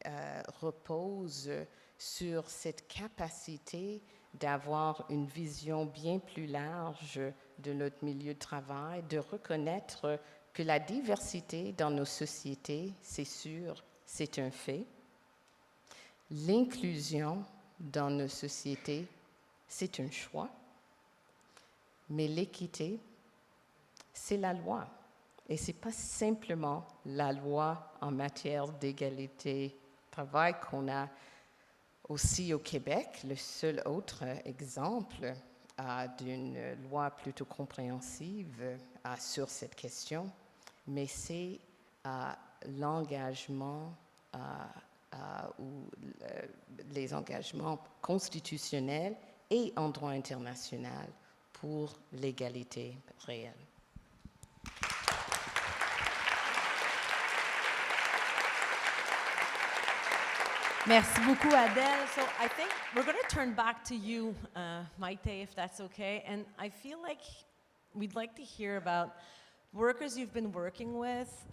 repose sur cette capacité d'avoir une vision bien plus large de notre milieu de travail, de reconnaître que la diversité dans nos sociétés, c'est sûr, c'est un fait. L'inclusion dans nos sociétés, c'est un choix. Mais l'équité, c'est la loi. Et ce n'est pas simplement la loi en matière d'égalité de travail qu'on a aussi au Québec, le seul autre exemple d'une loi plutôt compréhensive sur cette question, mais c'est l'engagement ou les engagements constitutionnels et en droit international pour l'égalité réelle. Merci beaucoup, Adèle. So I think we're going to turn back to you, Maite, if that's okay. And I feel like we'd like to hear about workers you've been working with.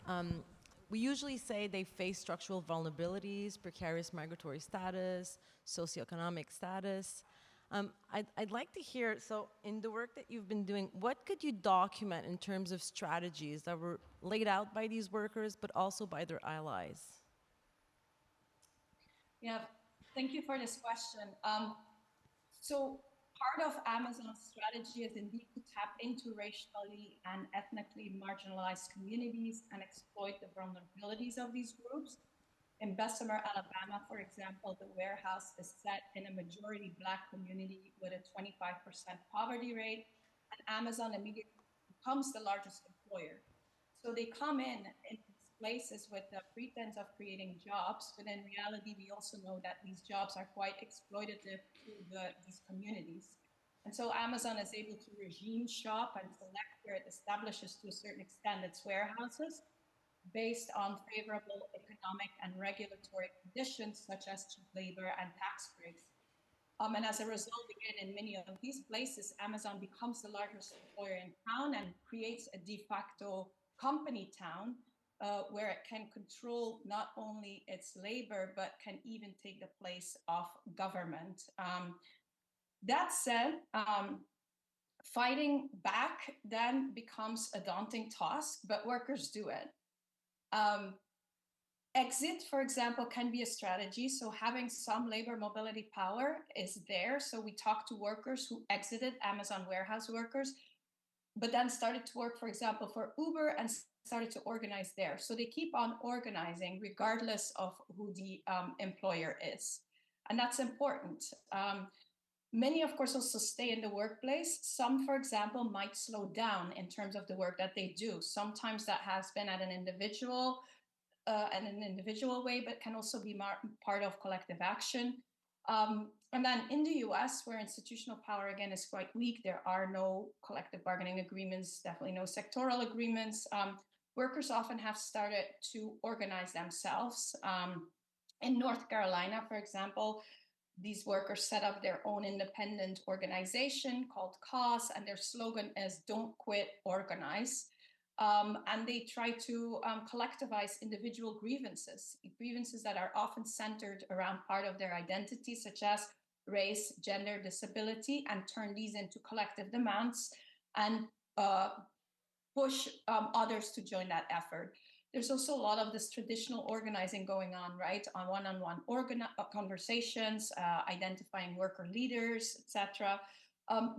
We usually say they face structural vulnerabilities, precarious migratory status, socioeconomic status. I'd like to hear, so in the work that you've been doing, what could you document in terms of strategies that were laid out by these workers, but also by their allies? Yeah, thank you for this question. So part of Amazon's strategy is indeed to tap into racially and ethnically marginalized communities and exploit the vulnerabilities of these groups. In Bessemer, Alabama, for example, the warehouse is set in a majority Black community with a 25% poverty rate, and Amazon immediately becomes the largest employer. So they come in places with the pretense of creating jobs, but in reality, we also know that these jobs are quite exploitative to these communities. And so Amazon is able to regime shop and select where it establishes, to a certain extent, its warehouses based on favorable economic and regulatory conditions, such as cheap labor and tax breaks. And as a result, again, in many of these places, Amazon becomes the largest employer in town and creates a de facto company town where it can control not only its labor, but can even take the place of government. That said, fighting back then becomes a daunting task, but workers do it. Exit, for example, can be a strategy. So having some labor mobility power is there. So we talked to workers who exited, Amazon warehouse workers, but then started to work, for example, for Uber and started to organize there. So they keep on organizing regardless of who the employer is. And that's important. Many, of course, also stay in the workplace. Some, for example, might slow down in terms of the work that they do. Sometimes that has been at an individual way, but can also be part of collective action. And then in the US, where institutional power, again, is quite weak, there are no collective bargaining agreements, definitely no sectoral agreements. Workers often have started to organize themselves. In North Carolina, for example, these workers set up their own independent organization called CAUSE, and their slogan is "Don't quit, organize." And they try to collectivize individual grievances that are often centered around part of their identity, such as race, gender, disability, and turn these into collective demands and push others to join that effort. There's also a lot of this traditional organizing going on, right? On one-on-one conversations, identifying worker leaders, etc.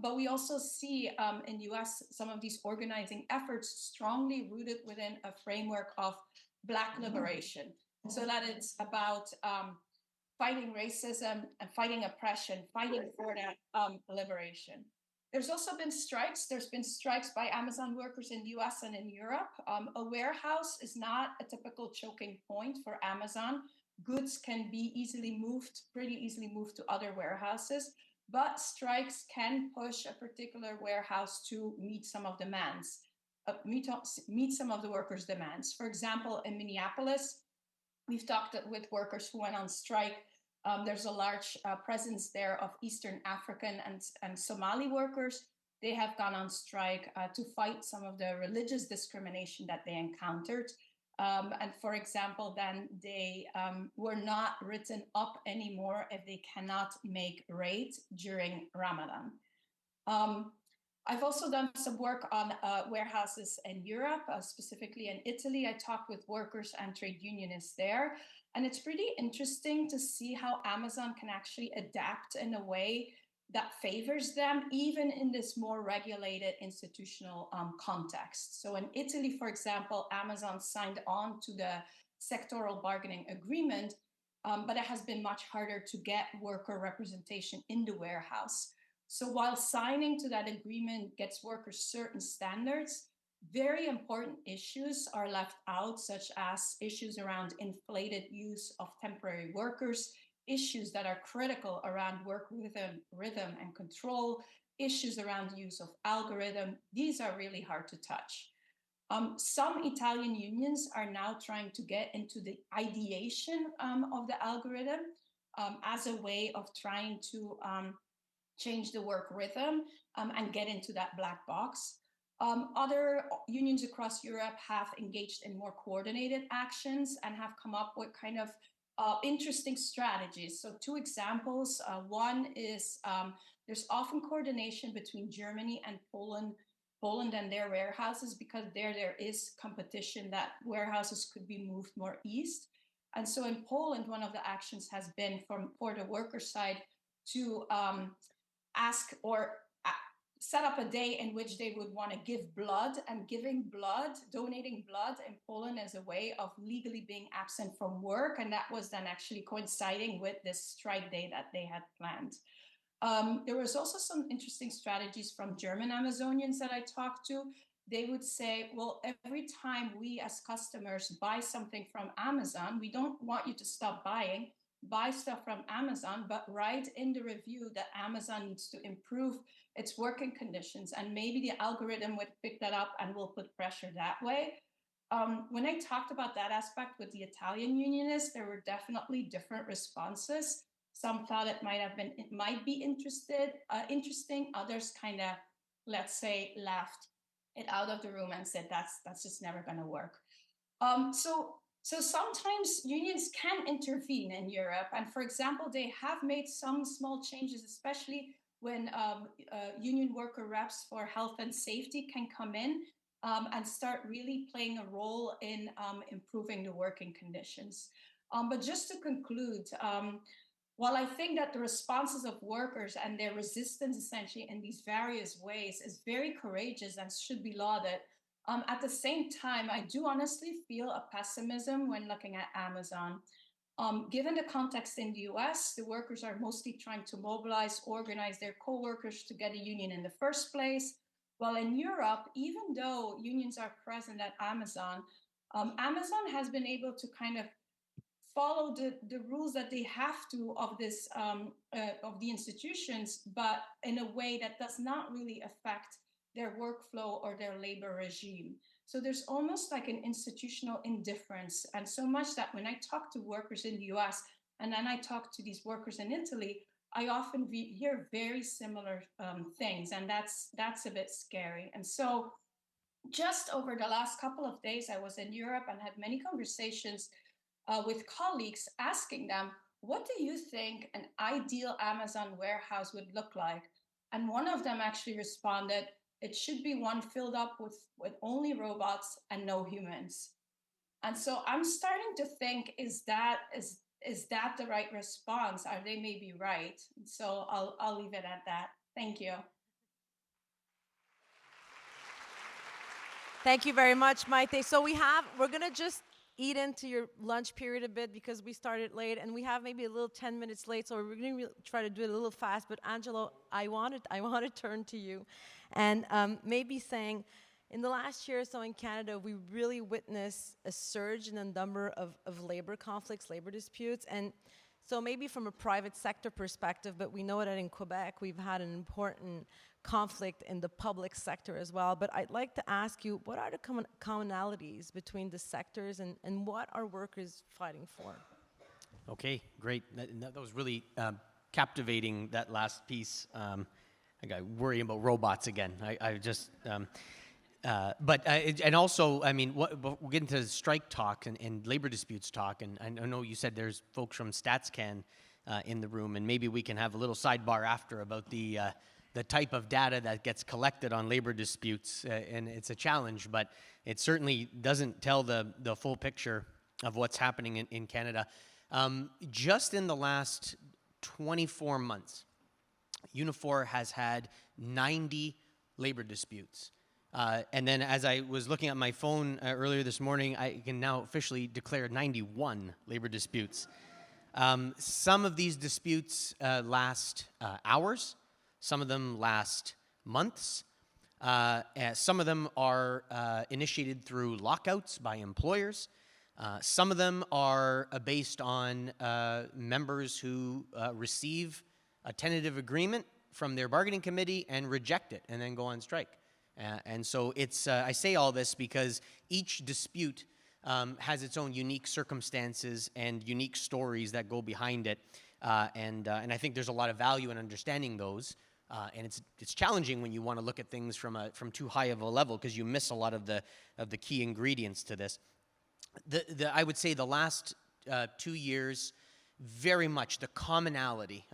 But we also see in US some of these organizing efforts strongly rooted within a framework of Black liberation. So that it's about fighting racism and fighting oppression, fighting for that liberation. There's also been strikes. There's been strikes by Amazon workers in the US and in Europe. A warehouse is not a typical choking point for Amazon. Goods can be pretty easily moved to other warehouses, but strikes can push a particular warehouse to meet some of demands, meet some of the workers' demands. For example, in Minneapolis, we've talked with workers who went on strike. There's a large presence there of Eastern African and Somali workers. They have gone on strike to fight some of the religious discrimination that they encountered. And for example, then they were not written up anymore if they cannot make rate during Ramadan. I've also done some work on warehouses in Europe, specifically in Italy. I talked with workers and trade unionists there. And it's pretty interesting to see how Amazon can actually adapt in a way that favors them, even in this more regulated institutional context. So in Italy, for example, Amazon signed on to the sectoral bargaining agreement, but it has been much harder to get worker representation in the warehouse. So while signing to that agreement gets workers certain standards, very important issues are left out, such as issues around inflated use of temporary workers, issues that are critical around work rhythm and control, issues around the use of algorithm. These are really hard to touch. Some Italian unions are now trying to get into the ideation of the algorithm as a way of trying to change the work rhythm and get into that black box. Other unions across Europe have engaged in more coordinated actions and have come up with kind of interesting strategies. So two examples. One is there's often coordination between Germany and Poland and their warehouses, because there is competition that warehouses could be moved more east. And so in Poland, one of the actions has been for the worker side to ask or set up a day in which they would want to give blood, and donating blood in Poland as a way of legally being absent from work. And that was then actually coinciding with this strike day that they had planned. There was also some interesting strategies from German Amazonians that I talked to. They would say, well, every time we as customers buy something from Amazon, we don't want you to stop buying. Buy stuff from Amazon, but write in the review that Amazon needs to improve its working conditions, and maybe the algorithm would pick that up and will put pressure that way. When I talked about that aspect with the Italian unionists, there were definitely different responses. Some thought it might be interesting. Others kind of, let's say, laughed it out of the room and said that's just never going to work. So sometimes unions can intervene in Europe. And for example, they have made some small changes, especially when union worker reps for health and safety can come in and start really playing a role in improving the working conditions. But just to conclude, while I think that the responses of workers and their resistance essentially in these various ways is very courageous and should be lauded, at the same time, I do honestly feel a pessimism when looking at Amazon. Given the context in the US, the workers are mostly trying to mobilize, organize their co-workers to get a union in the first place. While in Europe, even though unions are present at Amazon, Amazon has been able to kind of follow the rules that they have to of the institutions, but in a way that does not really affect their workflow or their labor regime. So there's almost like an institutional indifference. And so much that when I talk to workers in the US, And then I talk to these workers in Italy, I often hear very similar things, and that's a bit scary. And so just over the last couple of days, I was in Europe and had many conversations with colleagues asking them, what do you think an ideal Amazon warehouse would look like? And one of them actually responded, it should be one filled up with only robots and no humans. And so I'm starting to think, is that the right response? Are they maybe right? So I'll leave it at that. Thank you. Thank you very much, Maite. So we're going to just eat into your lunch period a bit because we started late, and we have maybe a little 10 minutes late, so we're going to try to do it a little fast. But Angelo, I want to turn to you and maybe saying, in the last year or so in Canada, we really witnessed a surge in the number of labor conflicts, labor disputes, and so maybe from a private sector perspective, but we know that in Quebec, we've had an important conflict in the public sector as well. But I'd like to ask you, what are the commonalities between the sectors, and what are workers fighting for? Okay, great. That was really captivating, that last piece. I got worrying about robots again. And also, I mean, we'll get into strike talk and labor disputes talk, and I know you said there's folks from StatsCan in the room, and maybe we can have a little sidebar after about the type of data that gets collected on labor disputes, and it's a challenge, but it certainly doesn't tell the full picture of what's happening in Canada. Just in the last 24 months, Unifor has had 90 labor disputes. And then as I was looking at my phone earlier this morning, I can now officially declare 91 labor disputes. Some of these disputes last hours. Some of them last months. Some of them are initiated through lockouts by employers. Some of them are based on members who receive a tentative agreement from their bargaining committee and reject it and then go on strike. And so it's, I say all this because each dispute has its own unique circumstances and unique stories that go behind it. And I think there's a lot of value in understanding those. And it's challenging when you want to look at things from too high of a level because you miss a lot of the key ingredients to this. I would say the last 2 years, very much the commonality.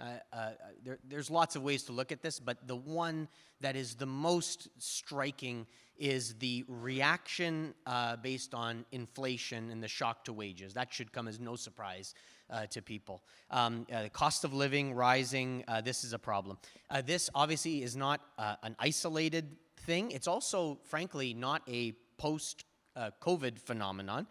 There's lots of ways to look at this, but the one that is the most striking is the reaction based on inflation and the shock to wages. That should come as no surprise to people. The cost of living rising, this is a problem. This obviously is not an isolated thing. It's also, frankly, not a post-COVID phenomenon.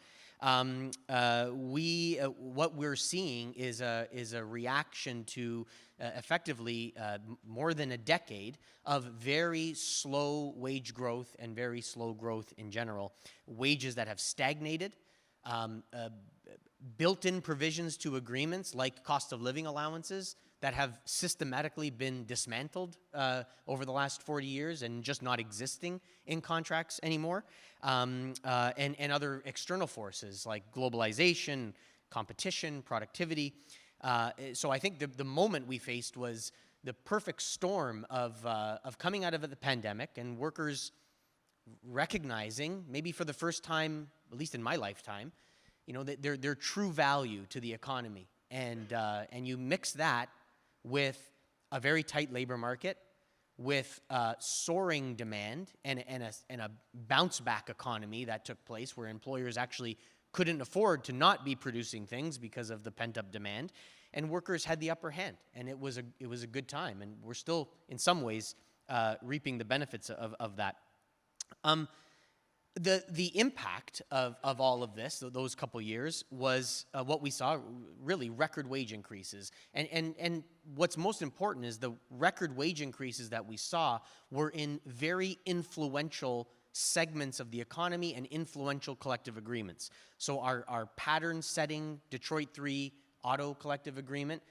What we're seeing is a reaction to effectively more than a decade of very slow wage growth and very slow growth in general. Wages that have stagnated, built-in provisions to agreements like cost of living allowances that have systematically been dismantled over the last 40 years and just not existing in contracts anymore, and other external forces like globalization, competition, productivity. So I think the moment we faced was the perfect storm of coming out of the pandemic and workers recognizing, maybe for the first time, at least in my lifetime, you know, their true value to the economy. And you mix that with a very tight labor market, with soaring demand and a bounce-back economy that took place where employers actually couldn't afford to not be producing things because of the pent-up demand, and workers had the upper hand, and it was a good time, and we're still, in some ways, reaping the benefits of that. The impact of all of this, those couple years, was what we saw, really record wage increases. And what's most important is the record wage increases that we saw were in very influential segments of the economy and influential collective agreements. So our pattern-setting Detroit 3 auto collective agreement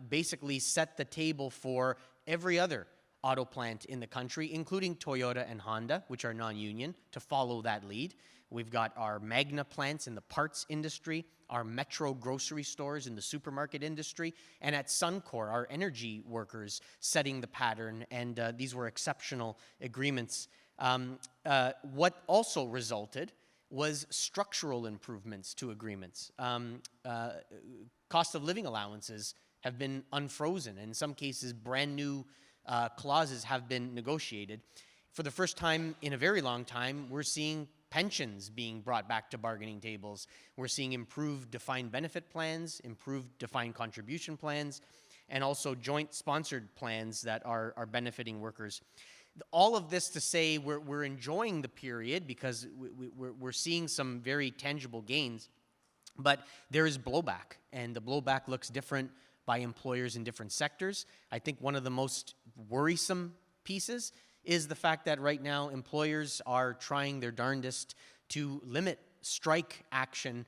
basically set the table for every other auto plant in the country, including Toyota and Honda, which are non-union, to follow that lead. We've got our Magna plants in the parts industry, our Metro grocery stores in the supermarket industry, and at Suncor, our energy workers setting the pattern, and these were exceptional agreements. What also resulted was structural improvements to agreements. Cost of living allowances have been unfrozen. In some cases, brand new clauses have been negotiated. For the first time in a very long time, we're seeing pensions being brought back to bargaining tables. We're seeing improved defined benefit plans, improved defined contribution plans, and also joint sponsored plans that are benefiting workers. All of this to say we're enjoying the period because we're seeing some very tangible gains, but there is blowback, and the blowback looks different by employers in different sectors. I think one of the most worrisome pieces is the fact that right now employers are trying their darndest to limit strike action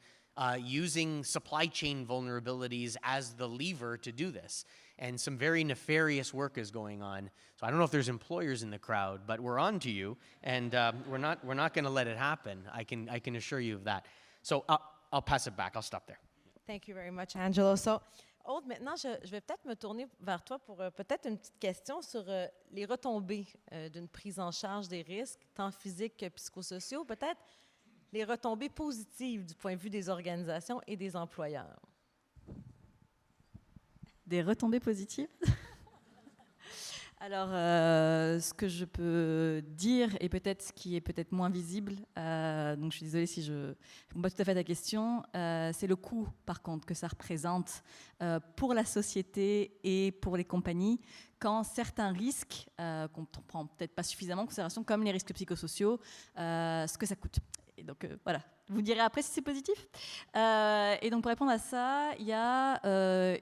using supply chain vulnerabilities as the lever to do this. And some very nefarious work is going on. So I don't know if there's employers in the crowd, but we're on to you, and we're not going to let it happen. I can assure you of that. So I'll pass it back. I'll stop there. Thank you very much, Angelo. So, Aude, maintenant, je vais peut-être me tourner vers toi pour peut-être une petite question sur les retombées d'une prise en charge des risques, tant physiques que psychosociaux, peut-être les retombées positives du point de vue des organisations et des employeurs. Des retombées positives? Alors, ce que je peux dire, et peut-être ce qui est peut-être moins visible, donc je suis désolée si je ne réponds pas tout à fait à ta question, c'est le coût, par contre, que ça représente pour la société et pour les compagnies, quand certains risques, qu'on ne prend peut-être pas suffisamment en considération, comme les risques psychosociaux, ce que ça coûte. Et donc, voilà. Vous direz après si c'est positif. Et donc, pour répondre à ça, il y a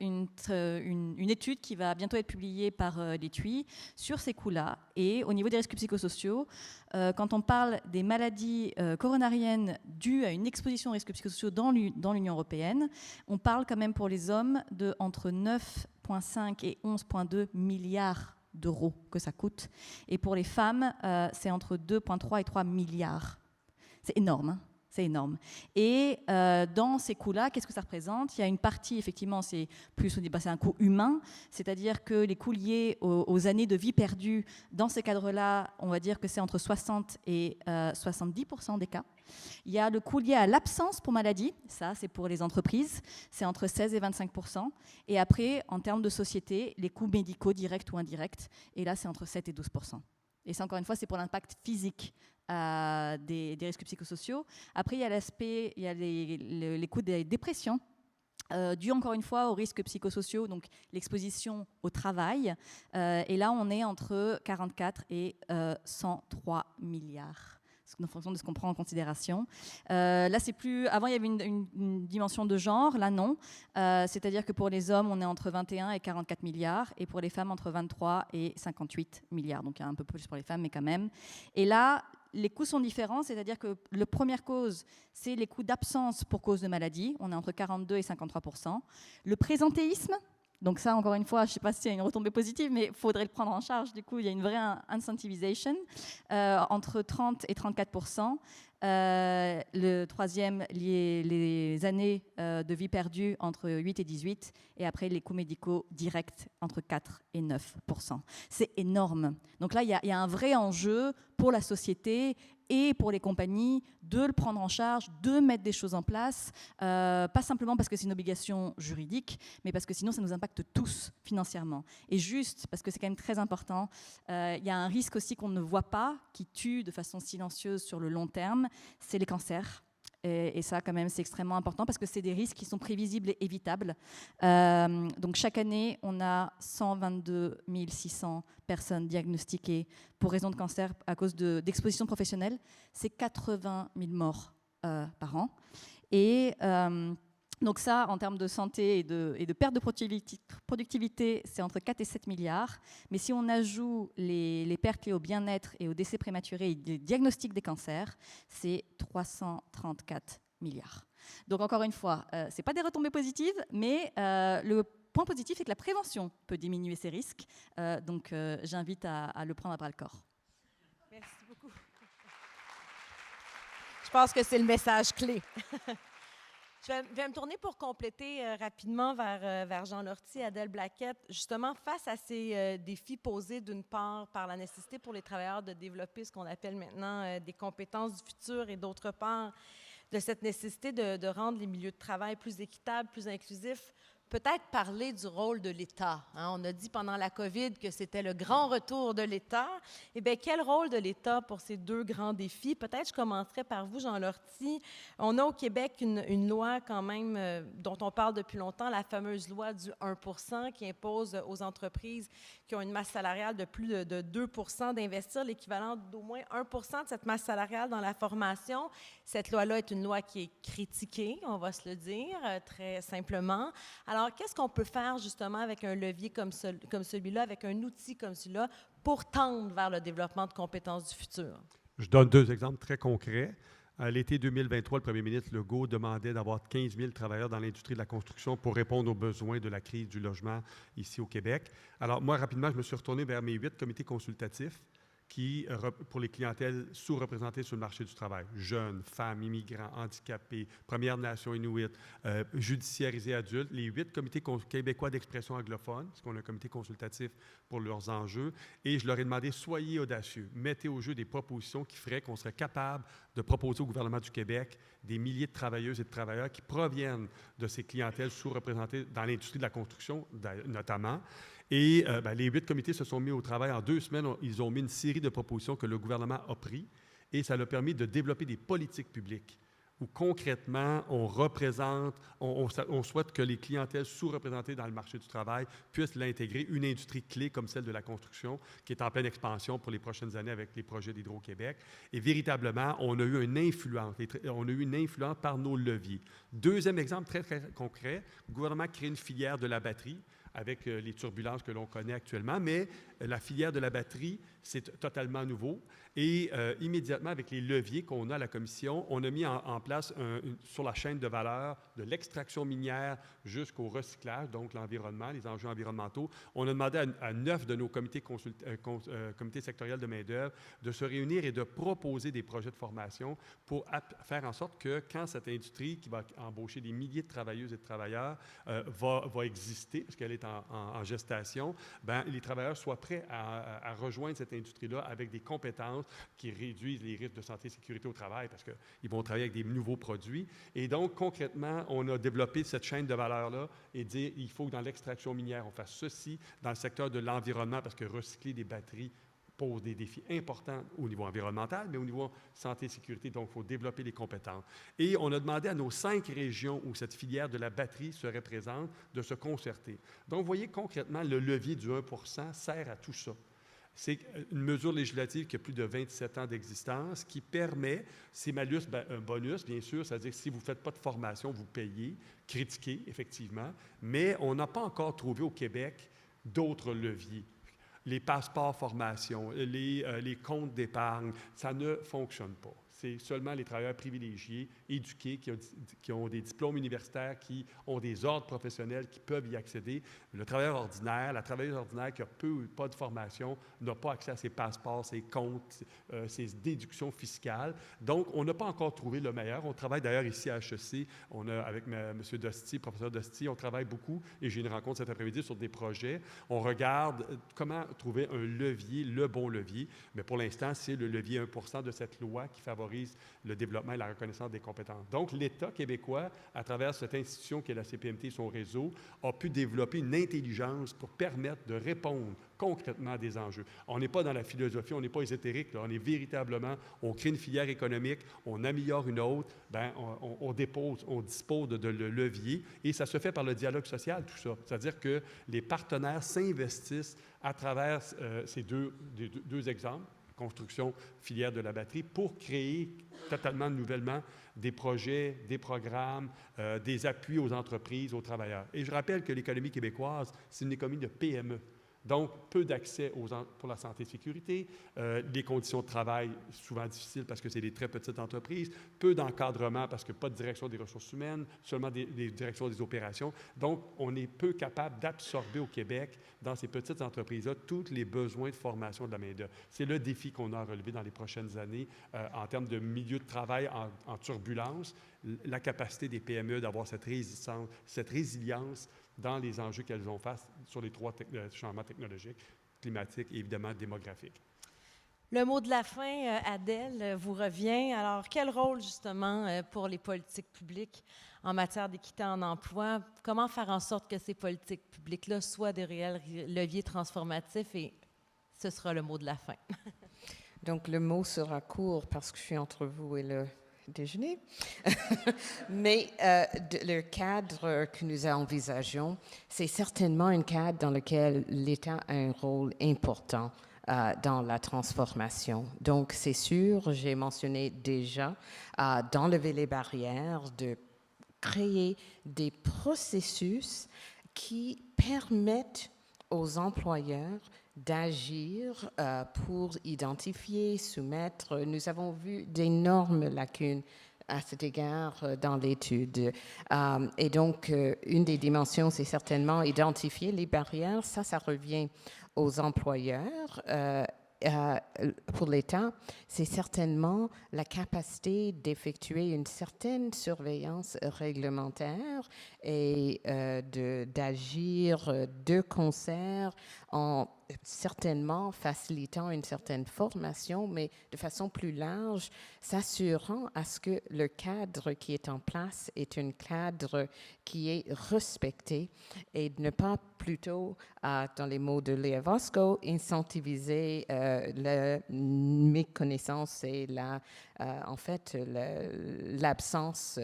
une étude qui va bientôt être publiée par les TUI sur ces coûts-là. Et au niveau des risques psychosociaux, quand on parle des maladies coronariennes dues à une exposition aux risques psychosociaux dans l'Union européenne, on parle quand même pour les hommes de entre 9,5 et 11,2 milliards d'euros que ça coûte. Et pour les femmes, c'est entre 2,3 et 3 milliards. C'est énorme, hein. C'est énorme. Et dans ces coûts-là, qu'est-ce que ça représente? Il y a une partie, effectivement, c'est un coût humain, c'est-à-dire que les coûts liés aux années de vie perdues, dans ces cadres-là, on va dire que c'est entre 60 et 70% des cas. Il y a le coût lié à l'absence pour maladie, ça c'est pour les entreprises, c'est entre 16 et 25%. Et après, en termes de société, les coûts médicaux directs ou indirects, et là c'est entre 7 et 12%. Et ça, encore une fois, c'est pour l'impact physique des risques psychosociaux. Après, il y a l'aspect, il y a les coûts des dépressions, dû encore une fois aux risques psychosociaux, donc l'exposition au travail. Et là, on est entre 44 et 103 milliards. En fonction de ce qu'on prend en considération. Là, c'est plus... Avant, il y avait une dimension de genre. Là, non. C'est-à-dire que pour les hommes, on est entre 21 et 44 milliards. Et pour les femmes, entre 23 et 58 milliards. Donc, il y a un peu plus pour les femmes, mais quand même. Et là, les coûts sont différents. C'est-à-dire que la première cause, c'est les coûts d'absence pour cause de maladie. On est entre 42 et 53%. Le présentéisme... Donc ça, encore une fois, je ne sais pas s'il y a une retombée positive, mais il faudrait le prendre en charge. Du coup, il y a une vraie incentivization entre 30 et 34%. Le troisième, les années de vie perdue entre 8 et 18. Et après, les coûts médicaux directs entre 4 et 9%. C'est énorme. Donc là, il y a un vrai enjeu pour la société et pour les compagnies de le prendre en charge, de mettre des choses en place, pas simplement parce que c'est une obligation juridique, mais parce que sinon ça nous impacte tous financièrement. Et juste, parce que c'est quand même très important, il y a un risque aussi qu'on ne voit pas, qui tue de façon silencieuse sur le long terme, c'est les cancers. Et ça, quand même, c'est extrêmement important parce que c'est des risques qui sont prévisibles et évitables. Donc, chaque année, on a 122 600 personnes diagnostiquées pour raison de cancer à cause d'exposition professionnelle. C'est 80 000 morts par an. Et donc ça, en termes de santé et de perte de productivité, c'est entre 4 et 7 milliards. Mais si on ajoute les pertes liées au bien-être et au décès prématuré et les diagnostics des cancers, c'est 334 milliards. Donc encore une fois, ce n'est pas des retombées positives, mais le point positif, c'est que la prévention peut diminuer ces risques. Donc, j'invite à le prendre à bras-le-corps. Merci beaucoup. Je pense que c'est le message clé. Je vais me tourner pour compléter rapidement vers Jean Lortie et Adèle Blaquette. Justement, face à ces défis posés, d'une part, par la nécessité pour les travailleurs de développer ce qu'on appelle maintenant des compétences du futur, et d'autre part, de cette nécessité de rendre les milieux de travail plus équitables, plus inclusifs, peut-être parler du rôle de l'État. Hein? On a dit pendant la COVID que c'était le grand retour de l'État. Eh bien, quel rôle de l'État pour ces deux grands défis? Peut-être je commencerai par vous, Jean Lortie. On a au Québec une loi quand même dont on parle depuis longtemps, la fameuse loi du 1 % qui impose aux entreprises qui ont une masse salariale de plus de 2 % d'investir l'équivalent d'au moins 1 % de cette masse salariale dans la formation. Cette loi-là est une loi qui est critiquée, on va se le dire très simplement. Alors, qu'est-ce qu'on peut faire justement avec un levier comme celui-là, avec un outil comme celui-là, pour tendre vers le développement de compétences du futur? Je donne deux exemples très concrets. À l'été 2023, le premier ministre Legault demandait d'avoir 15 000 travailleurs dans l'industrie de la construction pour répondre aux besoins de la crise du logement ici au Québec. Alors, moi, rapidement, je me suis retourné vers mes 8 comités consultatifs pour les clientèles sous-représentées sur le marché du travail, jeunes, femmes, immigrants, handicapés, Premières Nations inuites, judiciarisés adultes, les 8 comités québécois d'expression anglophone, parce qu'on a un comité consultatif pour leurs enjeux, et je leur ai demandé, soyez audacieux, mettez au jeu des propositions qui feraient qu'on serait capable de proposer au gouvernement du Québec des milliers de travailleuses et de travailleurs qui proviennent de ces clientèles sous-représentées dans l'industrie de la construction, notamment. Et les 8 comités se sont mis au travail en 2 semaines. Ils ont mis une série de propositions que le gouvernement a prises et ça leur a permis de développer des politiques publiques où concrètement, on souhaite que les clientèles sous-représentées dans le marché du travail puissent l'intégrer, une industrie clé comme celle de la construction qui est en pleine expansion pour les prochaines années avec les projets d'Hydro-Québec. Et véritablement, on a eu une influence. On a eu une influence par nos leviers. Deuxième exemple très, très concret, le gouvernement crée une filière de la batterie avec les turbulences que l'on connaît actuellement, mais la filière de la batterie, c'est totalement nouveau. Et immédiatement, avec les leviers qu'on a à la Commission, on a mis en place sur la chaîne de valeur de l'extraction minière jusqu'au recyclage, donc l'environnement, les enjeux environnementaux. On a demandé à 9 de nos comités sectoriels de main-d'œuvre de se réunir et de proposer des projets de formation pour faire en sorte que quand cette industrie qui va embaucher des milliers de travailleuses et de travailleurs va exister, parce qu'elle est en gestation, bien, les travailleurs soient prêts à rejoindre cette industrie-là avec des compétences qui réduisent les risques de santé et sécurité au travail parce qu'ils vont travailler avec des nouveaux produits. Et donc, concrètement, on a développé cette chaîne de valeur-là et dire il faut que dans l'extraction minière, on fasse ceci, dans le secteur de l'environnement, parce que recycler des batteries pose des défis importants au niveau environnemental, mais au niveau santé et sécurité, donc il faut développer les compétences. Et on a demandé à nos 5 régions où cette filière de la batterie serait présente de se concerter. Donc, vous voyez concrètement, le levier du 1 % sert à tout ça. C'est une mesure législative qui a plus de 27 ans d'existence qui permet, c'est malus, un bonus, bien sûr, c'est-à-dire que si vous ne faites pas de formation, vous payez, critiquez, effectivement, mais on n'a pas encore trouvé au Québec d'autres leviers. Les passeports formation, les comptes d'épargne, ça ne fonctionne pas. C'est seulement les travailleurs privilégiés, éduqués, qui ont des diplômes universitaires, qui ont des ordres professionnels, qui peuvent y accéder. Le travailleur ordinaire, la travailleuse ordinaire qui a peu ou pas de formation, n'a pas accès à ses passeports, ses comptes, ses déductions fiscales. Donc, on n'a pas encore trouvé le meilleur. On travaille d'ailleurs ici à HEC. On a, avec M. Dosti, professeur Dosti, on travaille beaucoup, et j'ai une rencontre cet après-midi sur des projets. On regarde comment trouver un levier, le bon levier. Mais pour l'instant, c'est le levier 1 % de cette loi qui favorise le développement et la reconnaissance des compétences. Donc, l'État québécois, à travers cette institution qui est la CPMT, son réseau, a pu développer une intelligence pour permettre de répondre concrètement à des enjeux. On n'est pas dans la philosophie, on n'est pas ésotérique, là. On est véritablement, on crée une filière économique, on améliore une autre, bien, on dispose de levier, et ça se fait par le dialogue social, tout ça. C'est-à-dire que les partenaires s'investissent à travers ces deux exemples, construction, filière de la batterie, pour créer totalement nouvellement des projets, des programmes, des appuis aux entreprises, aux travailleurs. Et je rappelle que l'économie québécoise, c'est une économie de PME. Donc, peu d'accès pour la santé et sécurité, les conditions de travail souvent difficiles parce que c'est des très petites entreprises, peu d'encadrement parce que pas de direction des ressources humaines, seulement des directions des opérations. Donc, on est peu capable d'absorber au Québec, dans ces petites entreprises-là, tous les besoins de formation de la main-d'œuvre. C'est le défi qu'on a à relever dans les prochaines années en termes de milieu de travail en turbulence, la capacité des PME d'avoir cette résilience dans les enjeux qu'elles ont face sur les 3 changements technologiques, climatiques et évidemment démographiques. Le mot de la fin, Adèle, vous revient. Alors, quel rôle justement pour les politiques publiques en matière d'équité en emploi? Comment faire en sorte que ces politiques publiques-là soient des réels leviers transformatifs? Et ce sera le mot de la fin. Donc, le mot sera court parce que je suis entre vous et le déjeuner. Mais le cadre que nous envisageons, c'est certainement un cadre dans lequel l'État a un rôle important dans la transformation. Donc, c'est sûr, j'ai mentionné déjà, d'enlever les barrières, de créer des processus qui permettent aux employeurs d'agir pour identifier, soumettre. Nous avons vu d'énormes lacunes à cet égard dans l'étude. Et donc, une des dimensions, c'est certainement identifier les barrières. Ça revient aux employeurs. Pour l'État, c'est certainement la capacité d'effectuer une certaine surveillance réglementaire et d'agir de concert en certainement facilitant une certaine formation, mais de façon plus large, s'assurant à ce que le cadre qui est en place est un cadre qui est respecté et ne pas plutôt, dans les mots de Léa Vosco, incentiviser la méconnaissance et en fait l'absence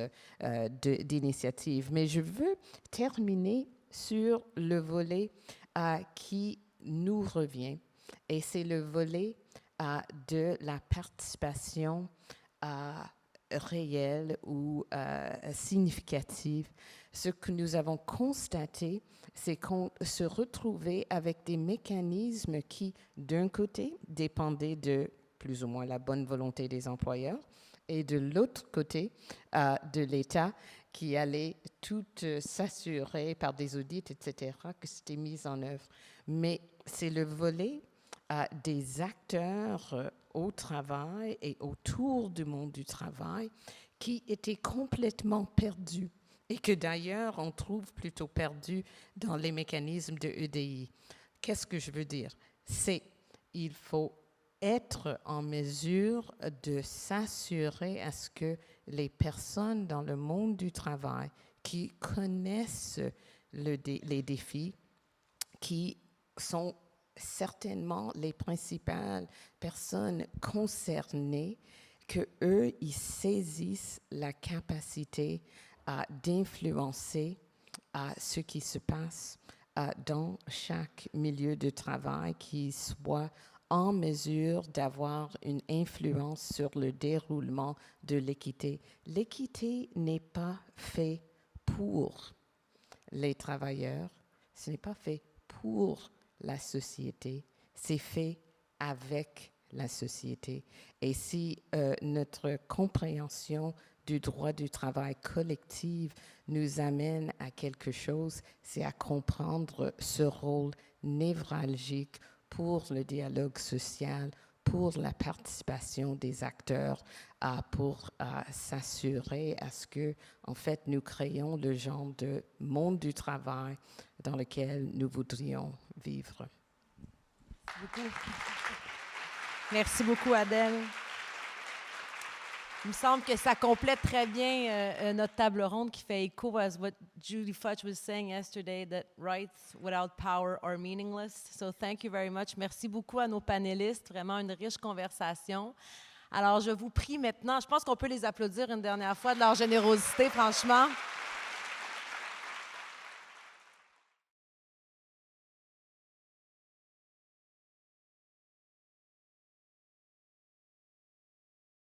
d'initiative. Mais je veux terminer sur le volet qui nous revient, et c'est le volet de la participation réelle ou significative. Ce que nous avons constaté, c'est qu'on se retrouvait avec des mécanismes qui, d'un côté, dépendaient de plus ou moins la bonne volonté des employeurs, et de l'autre côté, de l'État, qui allait tout s'assurer par des audits, etc., que c'était mis en œuvre. Mais c'est le volet des acteurs au travail et autour du monde du travail qui étaient complètement perdus et que d'ailleurs on trouve plutôt perdus dans les mécanismes de EDI. Qu'est-ce que je veux dire? C'est qu'il faut être en mesure de s'assurer à ce que les personnes dans le monde du travail qui connaissent les défis, qui sont certainement les principales personnes concernées, qu'eux, ils saisissent la capacité d'influencer ce qui se passe dans chaque milieu de travail, qui soit en mesure d'avoir une influence sur le déroulement de l'équité. L'équité n'est pas faite pour les travailleurs, ce n'est pas fait pour la société, c'est fait avec la société. Et si notre compréhension du droit du travail collectif nous amène à quelque chose, c'est à comprendre ce rôle névralgique pour le dialogue social, pour la participation des acteurs, pour s'assurer à ce que, en fait, nous créons le genre de monde du travail dans lequel nous voudrions vivre. Merci beaucoup, Adèle. Il me semble que ça complète très bien notre table ronde qui fait écho à what Judy Fudge was saying yesterday, that rights without power are meaningless. So thank you very much. Merci beaucoup à nos panélistes. Vraiment une riche conversation. Alors, je vous prie maintenant, je pense qu'on peut les applaudir une dernière fois de leur générosité, franchement.